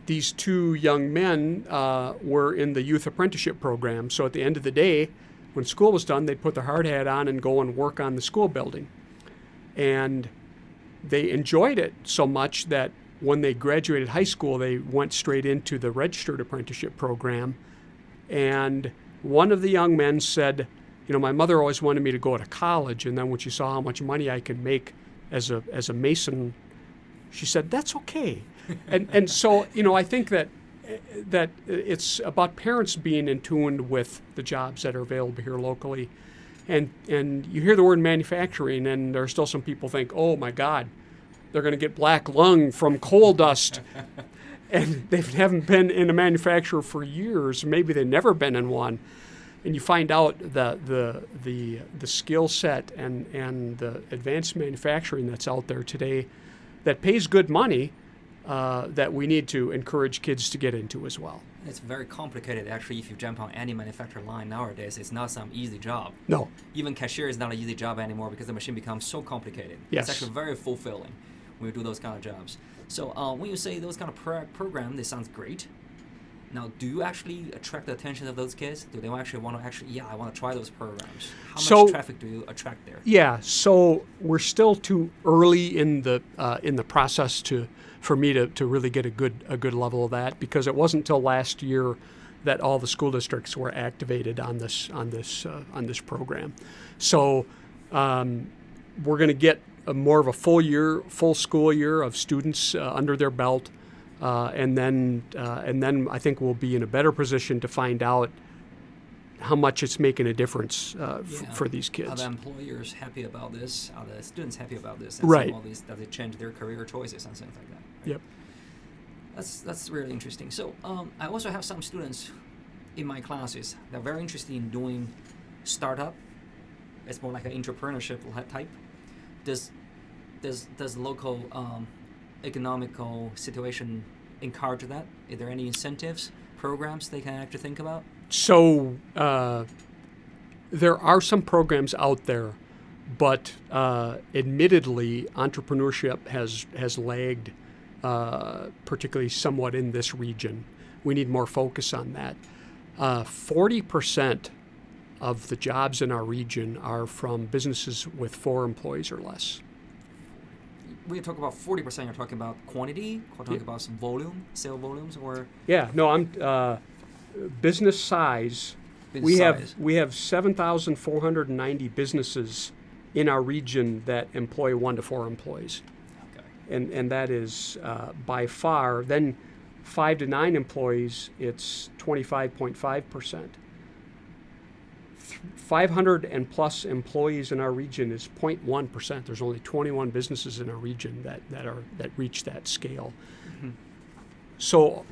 Speaker 2: these two young men were in the youth apprenticeship program. So at the end of the day, when school was done, they'd put their hard hat on and go and work on the school building. And they enjoyed it so much that when they graduated high school, they went straight into the registered apprenticeship program. And one of the young men said, my mother always wanted me to go to college, and then when she saw how much money I could make as a mason, she said, that's okay. and so, I think that it's about parents being in tune with the jobs that are available here locally. And you hear the word manufacturing, and there are still some people think, oh my God, they're going to get black lung from coal dust. And they haven't been in a manufacturer for years. Maybe they've never been in one. And you find out the skill set and the advanced manufacturing that's out there today that pays good money, that we need to encourage kids to get into as well.
Speaker 1: It's very complicated, actually. If you jump on any manufacturing line nowadays, it's not some easy job.
Speaker 2: No.
Speaker 1: Even cashier is not an easy job anymore because the machine becomes so complicated.
Speaker 2: Yes.
Speaker 1: It's actually very fulfilling when you do those kind of jobs. So when you say those kind of program, this sounds great. Now, do you actually attract the attention of those kids? Do they actually want to I want to try those programs? How much traffic do you attract there?
Speaker 2: Yeah, so we're still too early in the process for me to really get a good level of that, because it wasn't until last year that all the school districts were activated on this program. So we're going to get more of a full school year of students under their belt. And then I think we'll be in a better position to find out how much it's making a difference for these kids.
Speaker 1: Are the employers happy about this? Are the students happy about this?
Speaker 2: Right.
Speaker 1: All these, that they change their career choices and things like that. Right?
Speaker 2: Yep.
Speaker 1: That's really interesting. So I also have some students in my classes that are very interested in doing startup. It's more like an entrepreneurship type. Does local economical situation encourage that? Is there any incentives, programs they can actually think about?
Speaker 2: So there are some programs out there, but admittedly, entrepreneurship has lagged, particularly somewhat in this region. We need more focus on that. 40% of the jobs in our region are from businesses with 4 employees or less.
Speaker 1: When you talk about 40%, you're talking about quantity, or talking about some volume, sale volumes, or?
Speaker 2: Yeah, no, I'm business size. We have 7,490 businesses in our region that employ 1 to 4 employees. Okay. And that is by far. Then 5 to 9 employees, it's 25.5%. 500 and plus employees in our region is 0.1%. There's only 21 businesses in our region that reach that scale. Mm-hmm. So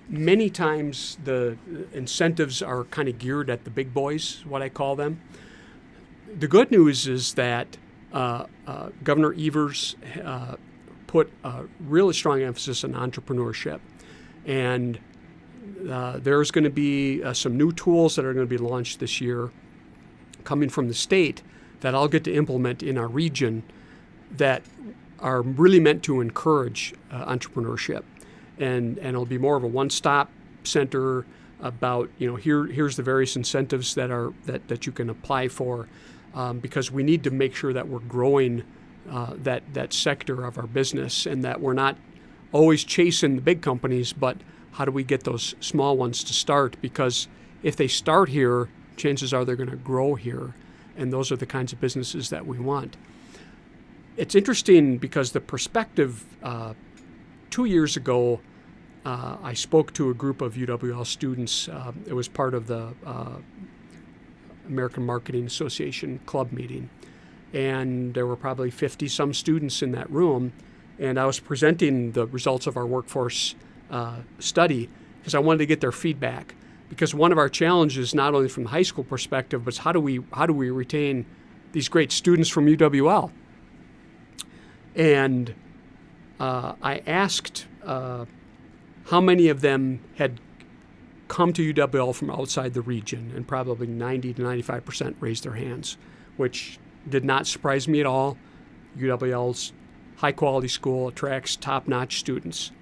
Speaker 2: many times the incentives are kind of geared at the big boys, what I call them. The good news is that Governor Evers put a really strong emphasis on entrepreneurship, and there's going to be some new tools that are going to be launched this year coming from the state that I'll get to implement in our region that are really meant to encourage entrepreneurship. And it'll be more of a one-stop center about, here's the various incentives that you can apply for, because we need to make sure that we're growing that sector of our business, and that we're not always chasing the big companies, but how do we get those small ones to start? Because if they start here, chances are they're going to grow here, and those are the kinds of businesses that we want. It's interesting because the perspective 2 years ago, I spoke to a group of UWL students. It was part of the American Marketing Association club meeting, and there were probably 50-some students in that room, and I was presenting the results of our workforce study because I wanted to get their feedback. Because one of our challenges, not only from the high school perspective, but how do we retain these great students from UWL? And I asked how many of them had come to UWL from outside the region, and probably 90 to 95% raised their hands, which did not surprise me at all. UWL's high-quality school attracts top-notch students.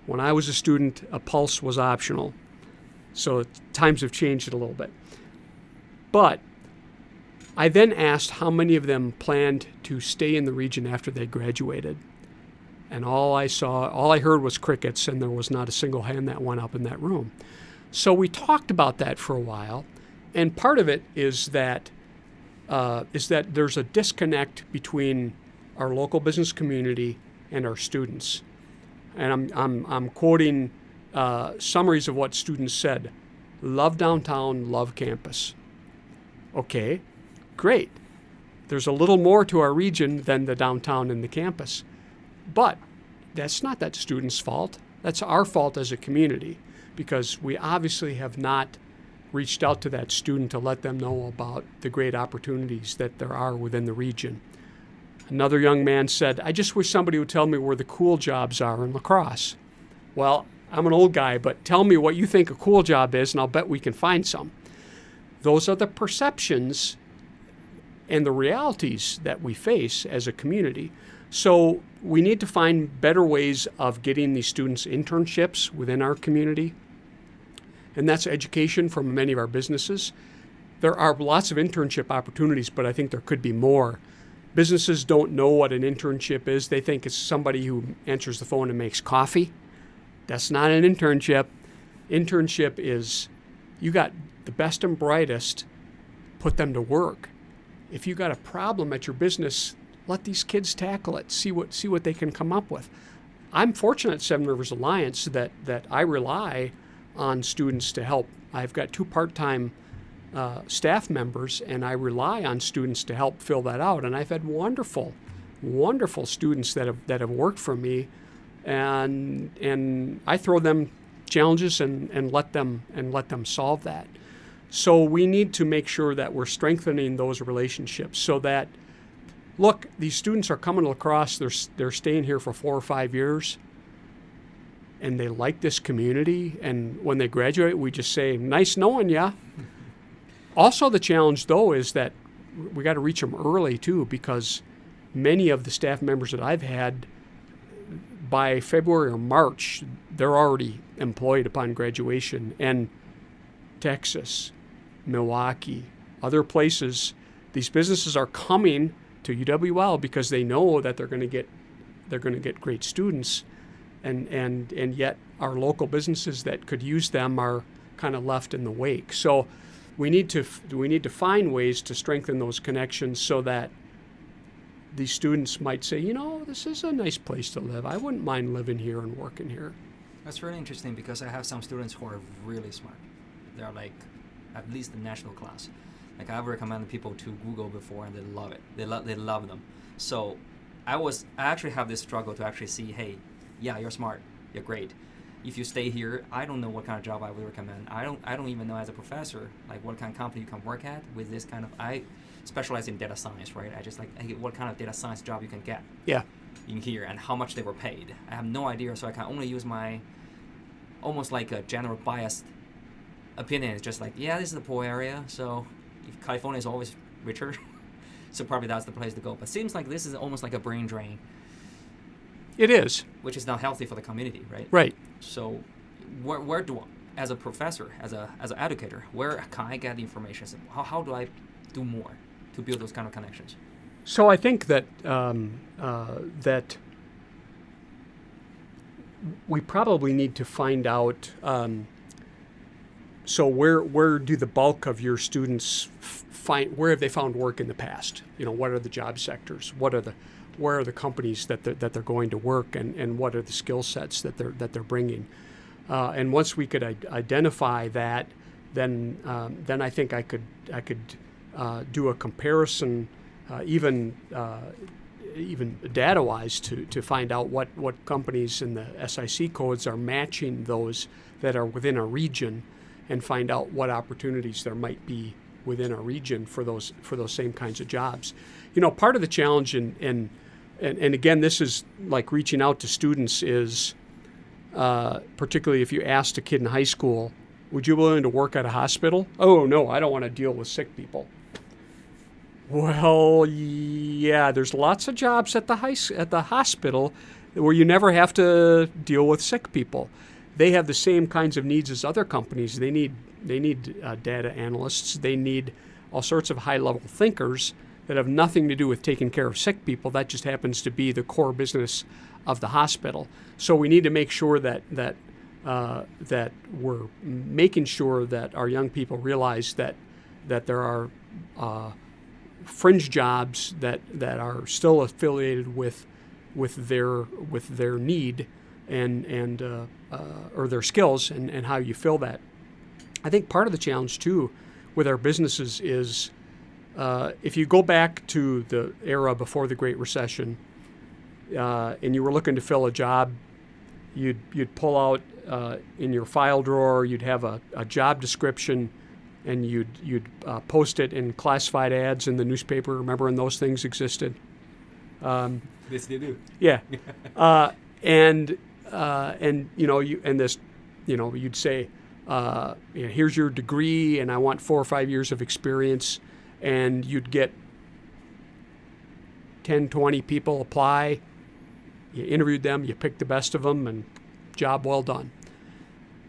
Speaker 2: When I was a student, a pulse was optional, so times have changed it a little bit. But I then asked how many of them planned to stay in the region after they graduated. And all I heard was crickets, and there was not a single hand that went up in that room. So we talked about that for a while, and part of it is that there's a disconnect between our local business community and our students. And I'm quoting summaries of what students said. Love downtown, love campus. Okay, great. There's a little more to our region than the downtown and the campus. But that's not that student's fault. That's our fault as a community, because we obviously have not reached out to that student to let them know about the great opportunities that there are within the region. Another young man said, I just wish somebody would tell me where the cool jobs are in La Crosse. Well, I'm an old guy, but tell me what you think a cool job is, and I'll bet we can find some. Those are the perceptions and the realities that we face as a community. So we need to find better ways of getting these students internships within our community. And that's education from many of our businesses. There are lots of internship opportunities, but I think there could be more. Businesses don't know what an internship is. They think it's somebody who answers the phone and makes coffee. That's not an internship. Internship is you got the best and brightest, put them to work. If you got a problem at your business, let these kids tackle it. See what they can come up with. I'm fortunate at Seven Rivers Alliance that I rely on students to help. I've got 2 part-time staff members, and I rely on students to help fill that out. And I've had wonderful students that have worked for me, and I throw them challenges and let them solve that. So we need to make sure that we're strengthening those relationships so that, look, these students are coming to La Crosse, they're staying here for 4 or 5 years, and they like this community, and when they graduate, we just say, nice knowing ya. Also, the challenge, though, is that we got to reach them early, too, because many of the staff members that I've had, by February or March, they're already employed upon graduation. And Texas, Milwaukee, other places, these businesses are coming to UWL because they know that they're going to get great students, and yet our local businesses that could use them are kind of left in the wake. So we need to find ways to strengthen those connections so that these students might say, this is a nice place to live. I wouldn't mind living here and working here.
Speaker 1: That's really interesting because I have some students who are really smart. They're like at least the national class. Like I've recommended people to Google before, and they love it. They love them. So I actually have this struggle to actually see, hey, yeah, you're smart, you're great. If you stay here, I don't know what kind of job I would recommend. I don't even know as a professor like what kind of company you can work at with this kind of. I specialize in data science, right? I just like what kind of data science job you can get.
Speaker 2: Yeah. In
Speaker 1: here and how much they were paid. I have no idea, so I can only use my almost like a general biased opinion. It's just like, yeah, this is a poor area, so if California is always richer, so probably that's the place to go. But seems like this is almost like a brain drain.
Speaker 2: It is.
Speaker 1: Which is not healthy for the community, right?
Speaker 2: Right.
Speaker 1: So where do I, as a professor, as an educator, where can I get the information? How do I do more to build those kind of connections?
Speaker 2: So I think that that we probably need to find out. So where do the bulk of your students find? Where have they found work in the past? What are the job sectors? Where are the companies that they're going to work, and what are the skill sets that they're bringing? And once we could identify that, then I think I could do a comparison. Even data-wise to find out what companies in the SIC codes are matching those that are within a region, and find out what opportunities there might be within a region for those same kinds of jobs. Part of the challenge, and again, this is like reaching out to students, is particularly if you asked a kid in high school, would you be willing to work at a hospital? Oh, no, I don't want to deal with sick people. Well, yeah, there's lots of jobs at the hospital where you never have to deal with sick people. They have the same kinds of needs as other companies. They need data analysts. They need all sorts of high-level thinkers that have nothing to do with taking care of sick people. That just happens to be the core business of the hospital. So we need to make sure that we're making sure that our young people realize that there are fringe jobs that are still affiliated with their need and or their skills, and how you fill that. I think part of the challenge too with our businesses is if you go back to the era before the Great Recession, and you were looking to fill a job, you'd pull out in your file drawer, you'd have a job description, and you'd post it in classified ads in the newspaper. Remember when those things existed?
Speaker 1: Yes, they do.
Speaker 2: Yeah, and you'd say, here's your degree, and I want 4 or 5 years of experience, and you'd get 10, 20 people apply. You interviewed them, you picked the best of them, and job well done.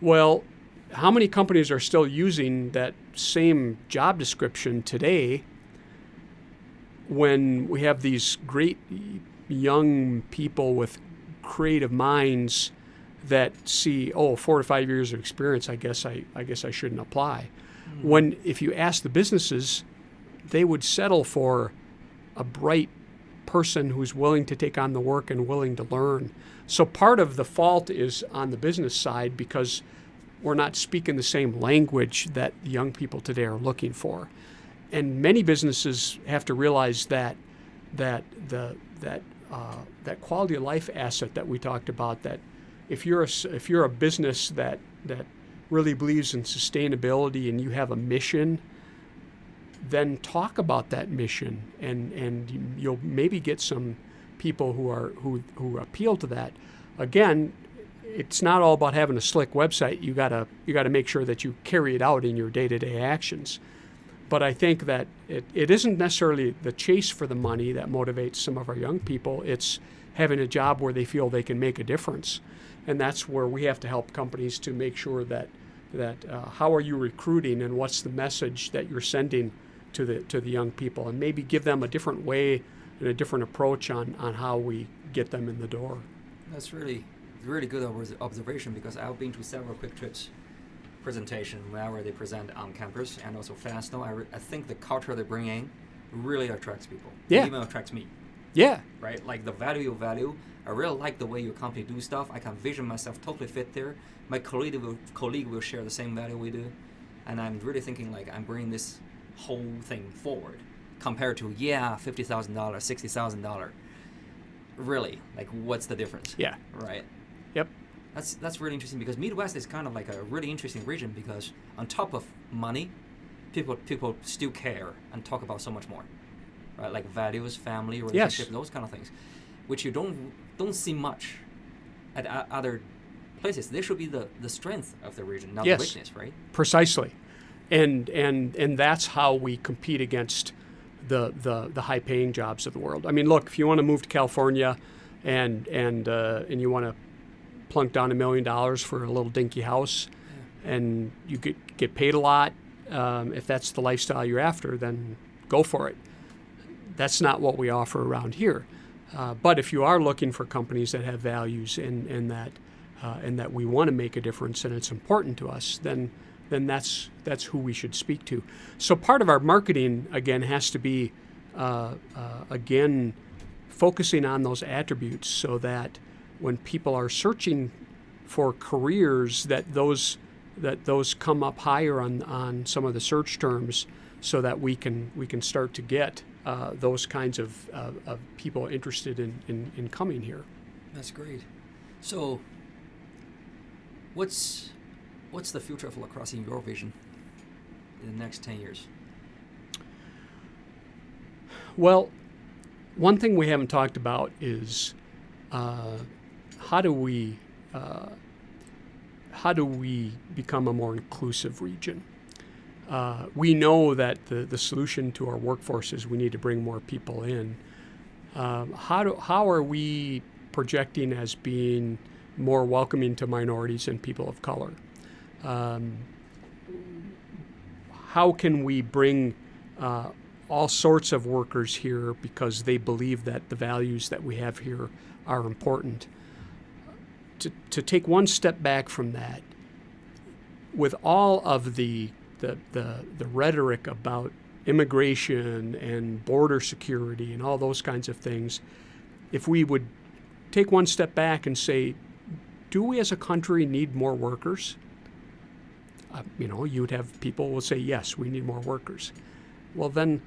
Speaker 2: Well, how many companies are still using that same job description today when we have these great young people with creative minds that see, 4 to 5 years of experience, I guess I shouldn't apply. Mm-hmm. When if you ask the businesses, they would settle for a bright person who's willing to take on the work and willing to learn. So part of the fault is on the business side because we're not speaking the same language that the young people today are looking for. And many businesses have to realize that quality of life asset that we talked about, that if you're a business that really believes in sustainability and you have a mission, then talk about that mission, and you'll maybe get some people who appeal to that. Again, it's not all about having a slick website. You gotta make sure that you carry it out in your day-to-day actions. But I think that it isn't necessarily the chase for the money that motivates some of our young people. It's having a job where they feel they can make a difference. And that's where we have to help companies to make sure that how are you recruiting and what's the message that you're sending to the young people, and maybe give them a different way and a different approach on how we get them in the door.
Speaker 1: That's really good observation, because I've been to several quick trips presentation wherever they present on campus and also Fastenal. I think the culture they bring in really attracts people.
Speaker 2: Yeah.
Speaker 1: It even attracts me.
Speaker 2: Yeah.
Speaker 1: Right? Like the value. I really like the way your company do stuff. I can vision myself totally fit there. My colleague will share the same value we do. And I'm really thinking like I'm bringing this whole thing forward compared to, $50,000, $60,000. Really, like what's the difference?
Speaker 2: Yeah.
Speaker 1: Right?
Speaker 2: Yep.
Speaker 1: That's really interesting, because Midwest is kind of like a really interesting region, because on top of money, people still care and talk about so much more, right? Like values, family, relationship, those kind of things, which you don't see much at other places. They should be the strength of the region, not the weakness, right? Precisely,
Speaker 2: and that's how we compete against the high-paying jobs of the world. I mean, look, if you want to move to California and you want to plunk down $1 million for a little dinky house, and you get paid a lot, if that's the lifestyle you're after, then go for it. That's not what we offer around here. But if you are looking for companies that have values and that we want to make a difference and it's important to us, then that's who we should speak to. So part of our marketing, again, has to be, again, focusing on those attributes, so that when people are searching for careers, that those come up higher on some of the search terms, so that we can start to get those kinds of people interested in coming here.
Speaker 1: That's great. So what's the future of lacrosse in your vision in the next 10 years?
Speaker 2: Well, one thing we haven't talked about is how do we become a more inclusive region? We know that the solution to our workforce is we need to bring more people in. How are we projecting as being more welcoming to minorities and people of color? How can we bring all sorts of workers here because they believe that the values that we have here are important? To take one step back from that, with all of the rhetoric about immigration and border security and all those kinds of things, if we would take one step back and say, do we as a country need more workers? You'd have people will say, yes, we need more workers. Well, then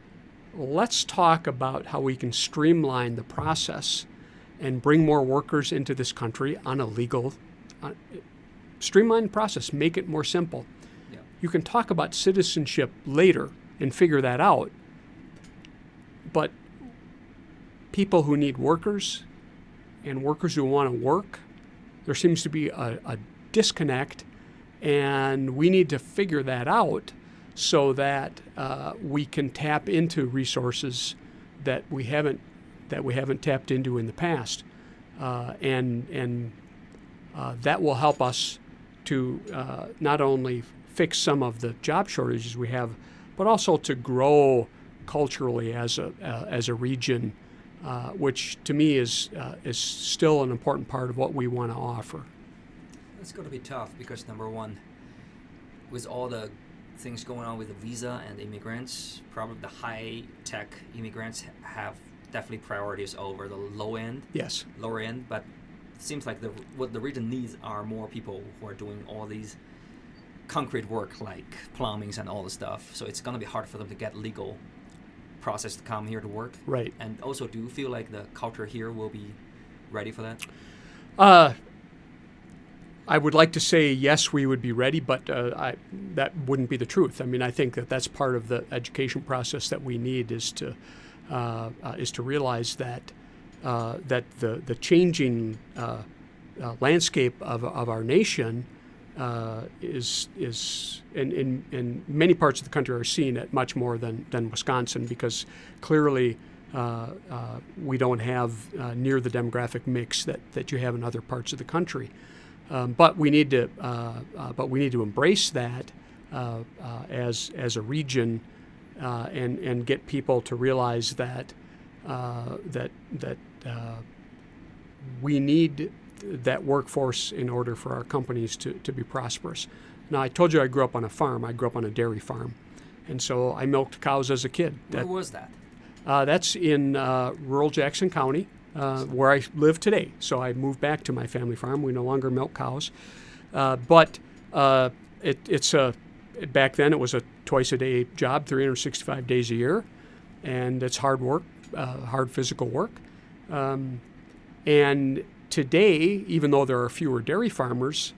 Speaker 2: let's talk about how we can streamline the process and bring more workers into this country on a legal, streamline the process, make it more simple.
Speaker 1: Yeah.
Speaker 2: You can talk about citizenship later and figure that out, but people who need workers and workers who want to work, there seems to be a disconnect, and we need to figure that out so that we can tap into resources that we haven't that we haven't tapped into in the past, and that will help us to not only fix some of the job shortages we have, but also to grow culturally as a region, which to me is still an important part of what we want to offer.
Speaker 1: It's going to be tough because number one, with all the things going on with the visa and immigrants, probably the high-tech immigrants have definitely priorities over the lower end, but it seems like what the region needs are more people who are doing all these concrete work like plumbings and all the stuff. So it's going to be hard for them to get legal process to come here to work.
Speaker 2: Right.
Speaker 1: And also, do you feel like the culture here will be ready for that?
Speaker 2: I would like to say yes, we would be ready, but that wouldn't be the truth. I mean, I think that's part of the education process that we need is to realize that the changing landscape of our nation is in many parts of the country are seeing it much more than Wisconsin, because clearly we don't have near the demographic mix that you have in other parts of the country. But we need to embrace that as a region and get people to realize that we need that workforce in order for our companies to be prosperous. Now, I told you I grew up on a farm. I grew up on a dairy farm, and so I milked cows as a kid.
Speaker 1: Where was that?
Speaker 2: That's in rural Jackson County. Where I live today. So I moved back to my family farm. We no longer milk cows. But back then it was a twice-a-day job, 365 days a year. And it's hard work, hard physical work. And today, even though there are fewer dairy farmers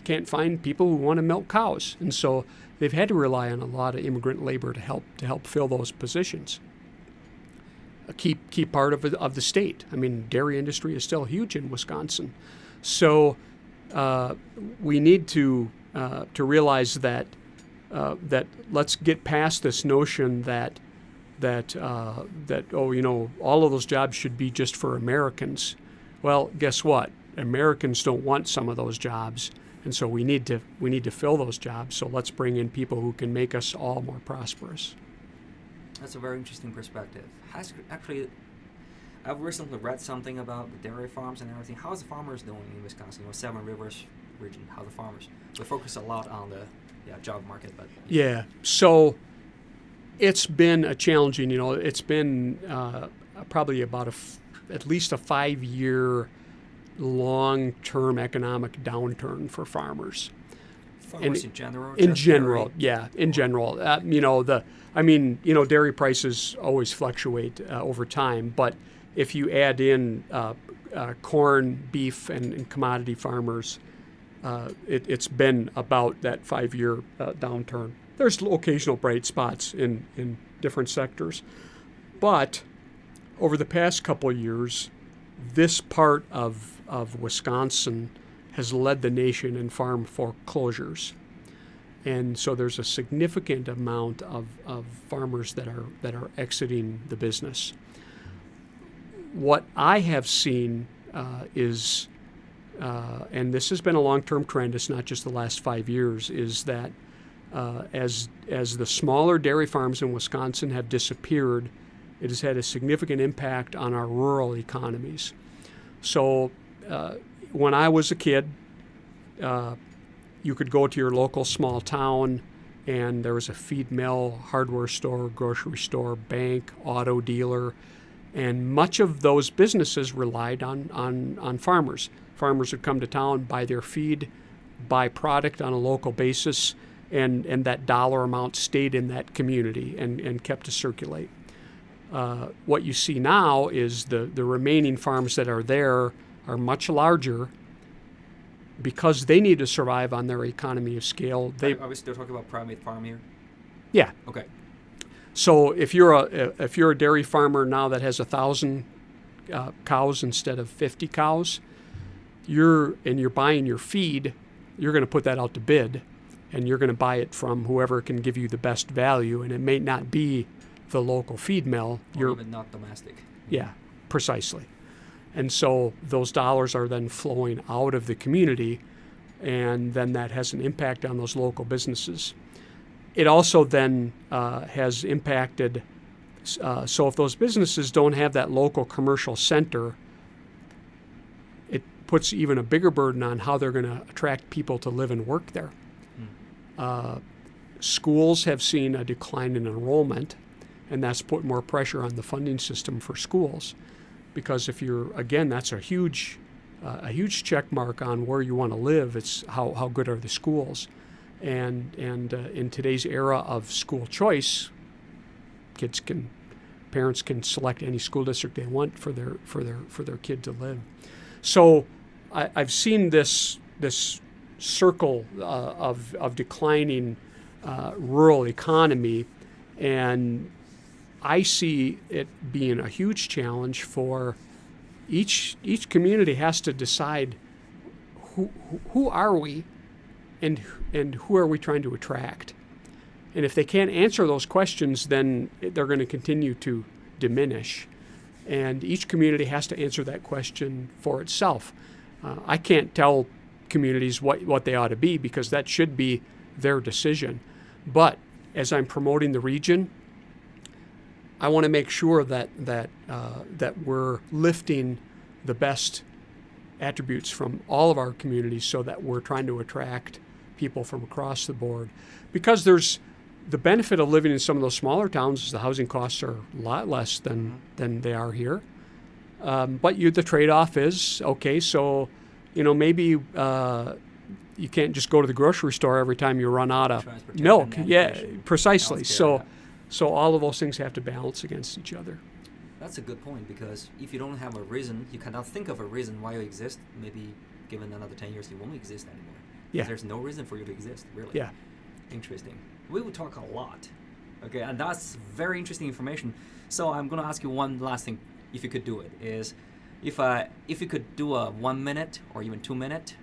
Speaker 2: can't find people who want to milk cows. And so they've had to rely on a lot of immigrant labor to help fill those positions. A key part of the state. I mean, dairy industry is still huge in Wisconsin, so we need to realize that let's get past this notion that all of those jobs should be just for Americans. Well, guess what? Americans don't want some of those jobs, and so we need to fill those jobs. So let's bring in people who can make us all more prosperous.
Speaker 1: That's a very interesting perspective. Actually, I've recently read something about the dairy farms and everything. How's the farmers doing in Wisconsin, Seven Rivers region? How the farmers? We focus a lot on the job market, but
Speaker 2: yeah. So it's been a challenging. It's been probably about at least a 5-year long-term economic downturn for farmers.
Speaker 1: Farmers in general.
Speaker 2: In general, yeah. In general, dairy prices always fluctuate over time. But if you add in corn, beef, and commodity farmers, it's been about that 5-year downturn. There's occasional bright spots in different sectors, but over the past couple of years, this part of Wisconsin has led the nation in farm foreclosures. And so there's a significant amount of farmers that are exiting the business. What I have seen is, and this has been a long-term trend, it's not just the last 5 years, is that as the smaller dairy farms in Wisconsin have disappeared, it has had a significant impact on our rural economies. So when I was a kid, you could go to your local small town and there was a feed mill, hardware store, grocery store, bank, auto dealer, and much of those businesses relied on farmers. Farmers would come to town, buy their feed, buy product on a local basis, and that dollar amount stayed in that community and kept to circulate. What you see now is the remaining farms that are there are much larger because they need to survive on their economy of scale.
Speaker 1: Are we still talking about private farm here?
Speaker 2: Yeah.
Speaker 1: Okay.
Speaker 2: So if you're a dairy farmer now that has 1,000 cows instead of 50 cows, you're buying your feed, you're going to put that out to bid, and you're going to buy it from whoever can give you the best value, and it may not be the local feed mill.
Speaker 1: Or even not domestic.
Speaker 2: Yeah, precisely. And so those dollars are then flowing out of the community, and then that has an impact on those local businesses. It also then has impacted, so if those businesses don't have that local commercial center, it puts even a bigger burden on how they're going to attract people to live and work there. Schools have seen a decline in enrollment, and that's put more pressure on the funding system for schools. Because if you're, again, that's a huge check mark on where you want to live. It's how good are the schools, and in today's era of school choice, parents can select any school district they want for their kid to live. So I've seen this circle of declining rural economy, and I see it being a huge challenge for each community has to decide who are we and who are we trying to attract. And if they can't answer those questions, then they're going to continue to diminish. And each community has to answer that question for itself. I can't tell communities what they ought to be, because that should be their decision. But as I'm promoting the region, I want to make sure that we're lifting the best attributes from all of our communities, so that we're trying to attract people from across the board. Because there's the benefit of living in some of those smaller towns is the housing costs are a lot less than they are here. But the trade-off is, okay, so maybe you can't just go to the grocery store every time you run out of milk. Yeah, precisely. So all of those things have to balance against each other.
Speaker 1: That's a good point, because if you don't have a reason, you cannot think of a reason why you exist. Maybe given another 10 years, you won't exist anymore.
Speaker 2: Yeah.
Speaker 1: There's no reason for you to exist, really.
Speaker 2: Yeah.
Speaker 1: Interesting. We will talk a lot. Okay, and that's very interesting information. So I'm going to ask you one last thing, if you could do it, is if you could do a 1 minute or even 2 minute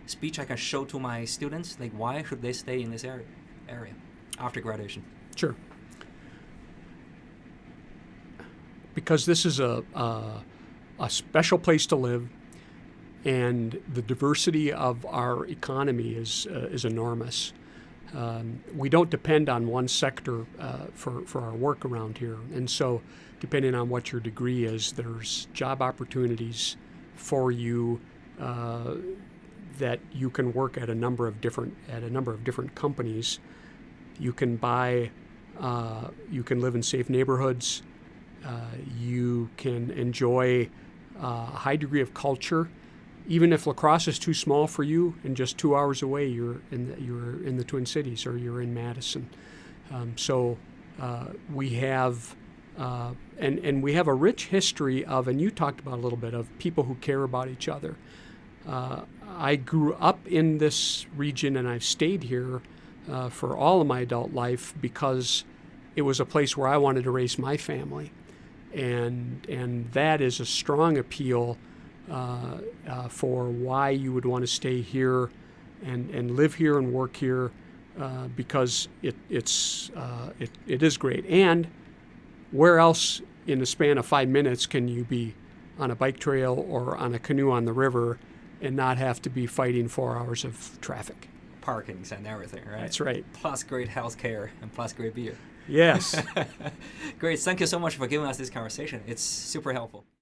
Speaker 1: speech I can show to my students, like why should they stay in this area after graduation?
Speaker 2: Sure. Because this is a special place to live, and the diversity of our economy is enormous. We don't depend on one sector for our work around here, and so depending on what your degree is, there's job opportunities for you that you can work at a number of different companies. You can you can live in safe neighborhoods. You can enjoy a high degree of culture. Even if La Crosse is too small for you and just 2 hours away, you're in the Twin Cities or you're in Madison. So we have and we have a rich history of, and you talked about a little bit, of people who care about each other. I grew up in this region, and I've stayed here for all of my adult life because it was a place where I wanted to raise my family, and that is a strong appeal for why you would want to stay here and live here and work here, because it is great. And where else in the span of 5 minutes can you be on a bike trail or on a canoe on the river and not have to be fighting 4 hours of traffic?
Speaker 1: Parkings and everything, right?
Speaker 2: That's right.
Speaker 1: Plus great health care and plus great beer.
Speaker 2: Yes.
Speaker 1: Great. Thank you so much for giving us this conversation. It's super helpful.